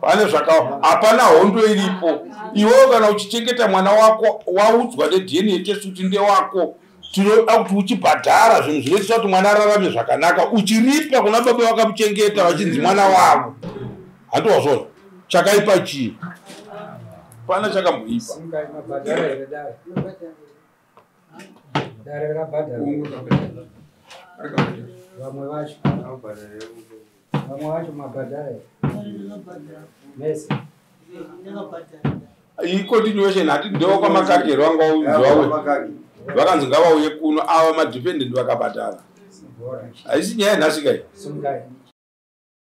Pane zvakawa, hapana hondo iripo. Iwewe kana uchichengeta mwana wako waudzwa neDNA test kuti ndewako, tinoda kuti uchibhadhara zvinhu zvinoita kuti mwana ararame zvakanaka, uchiripa kuna baba vakamuchengeta vachinzi mwana wavo. Handowazvona chakaipa chii? Pana chakamboipa. Vamwe vacho mabhadhara mese continuation hati ndewo kwamakakeri vanga udzwawe vakanzi ngavauye kuno ava madependent vakabhadhara. Haisi nyaya yenhasi kai.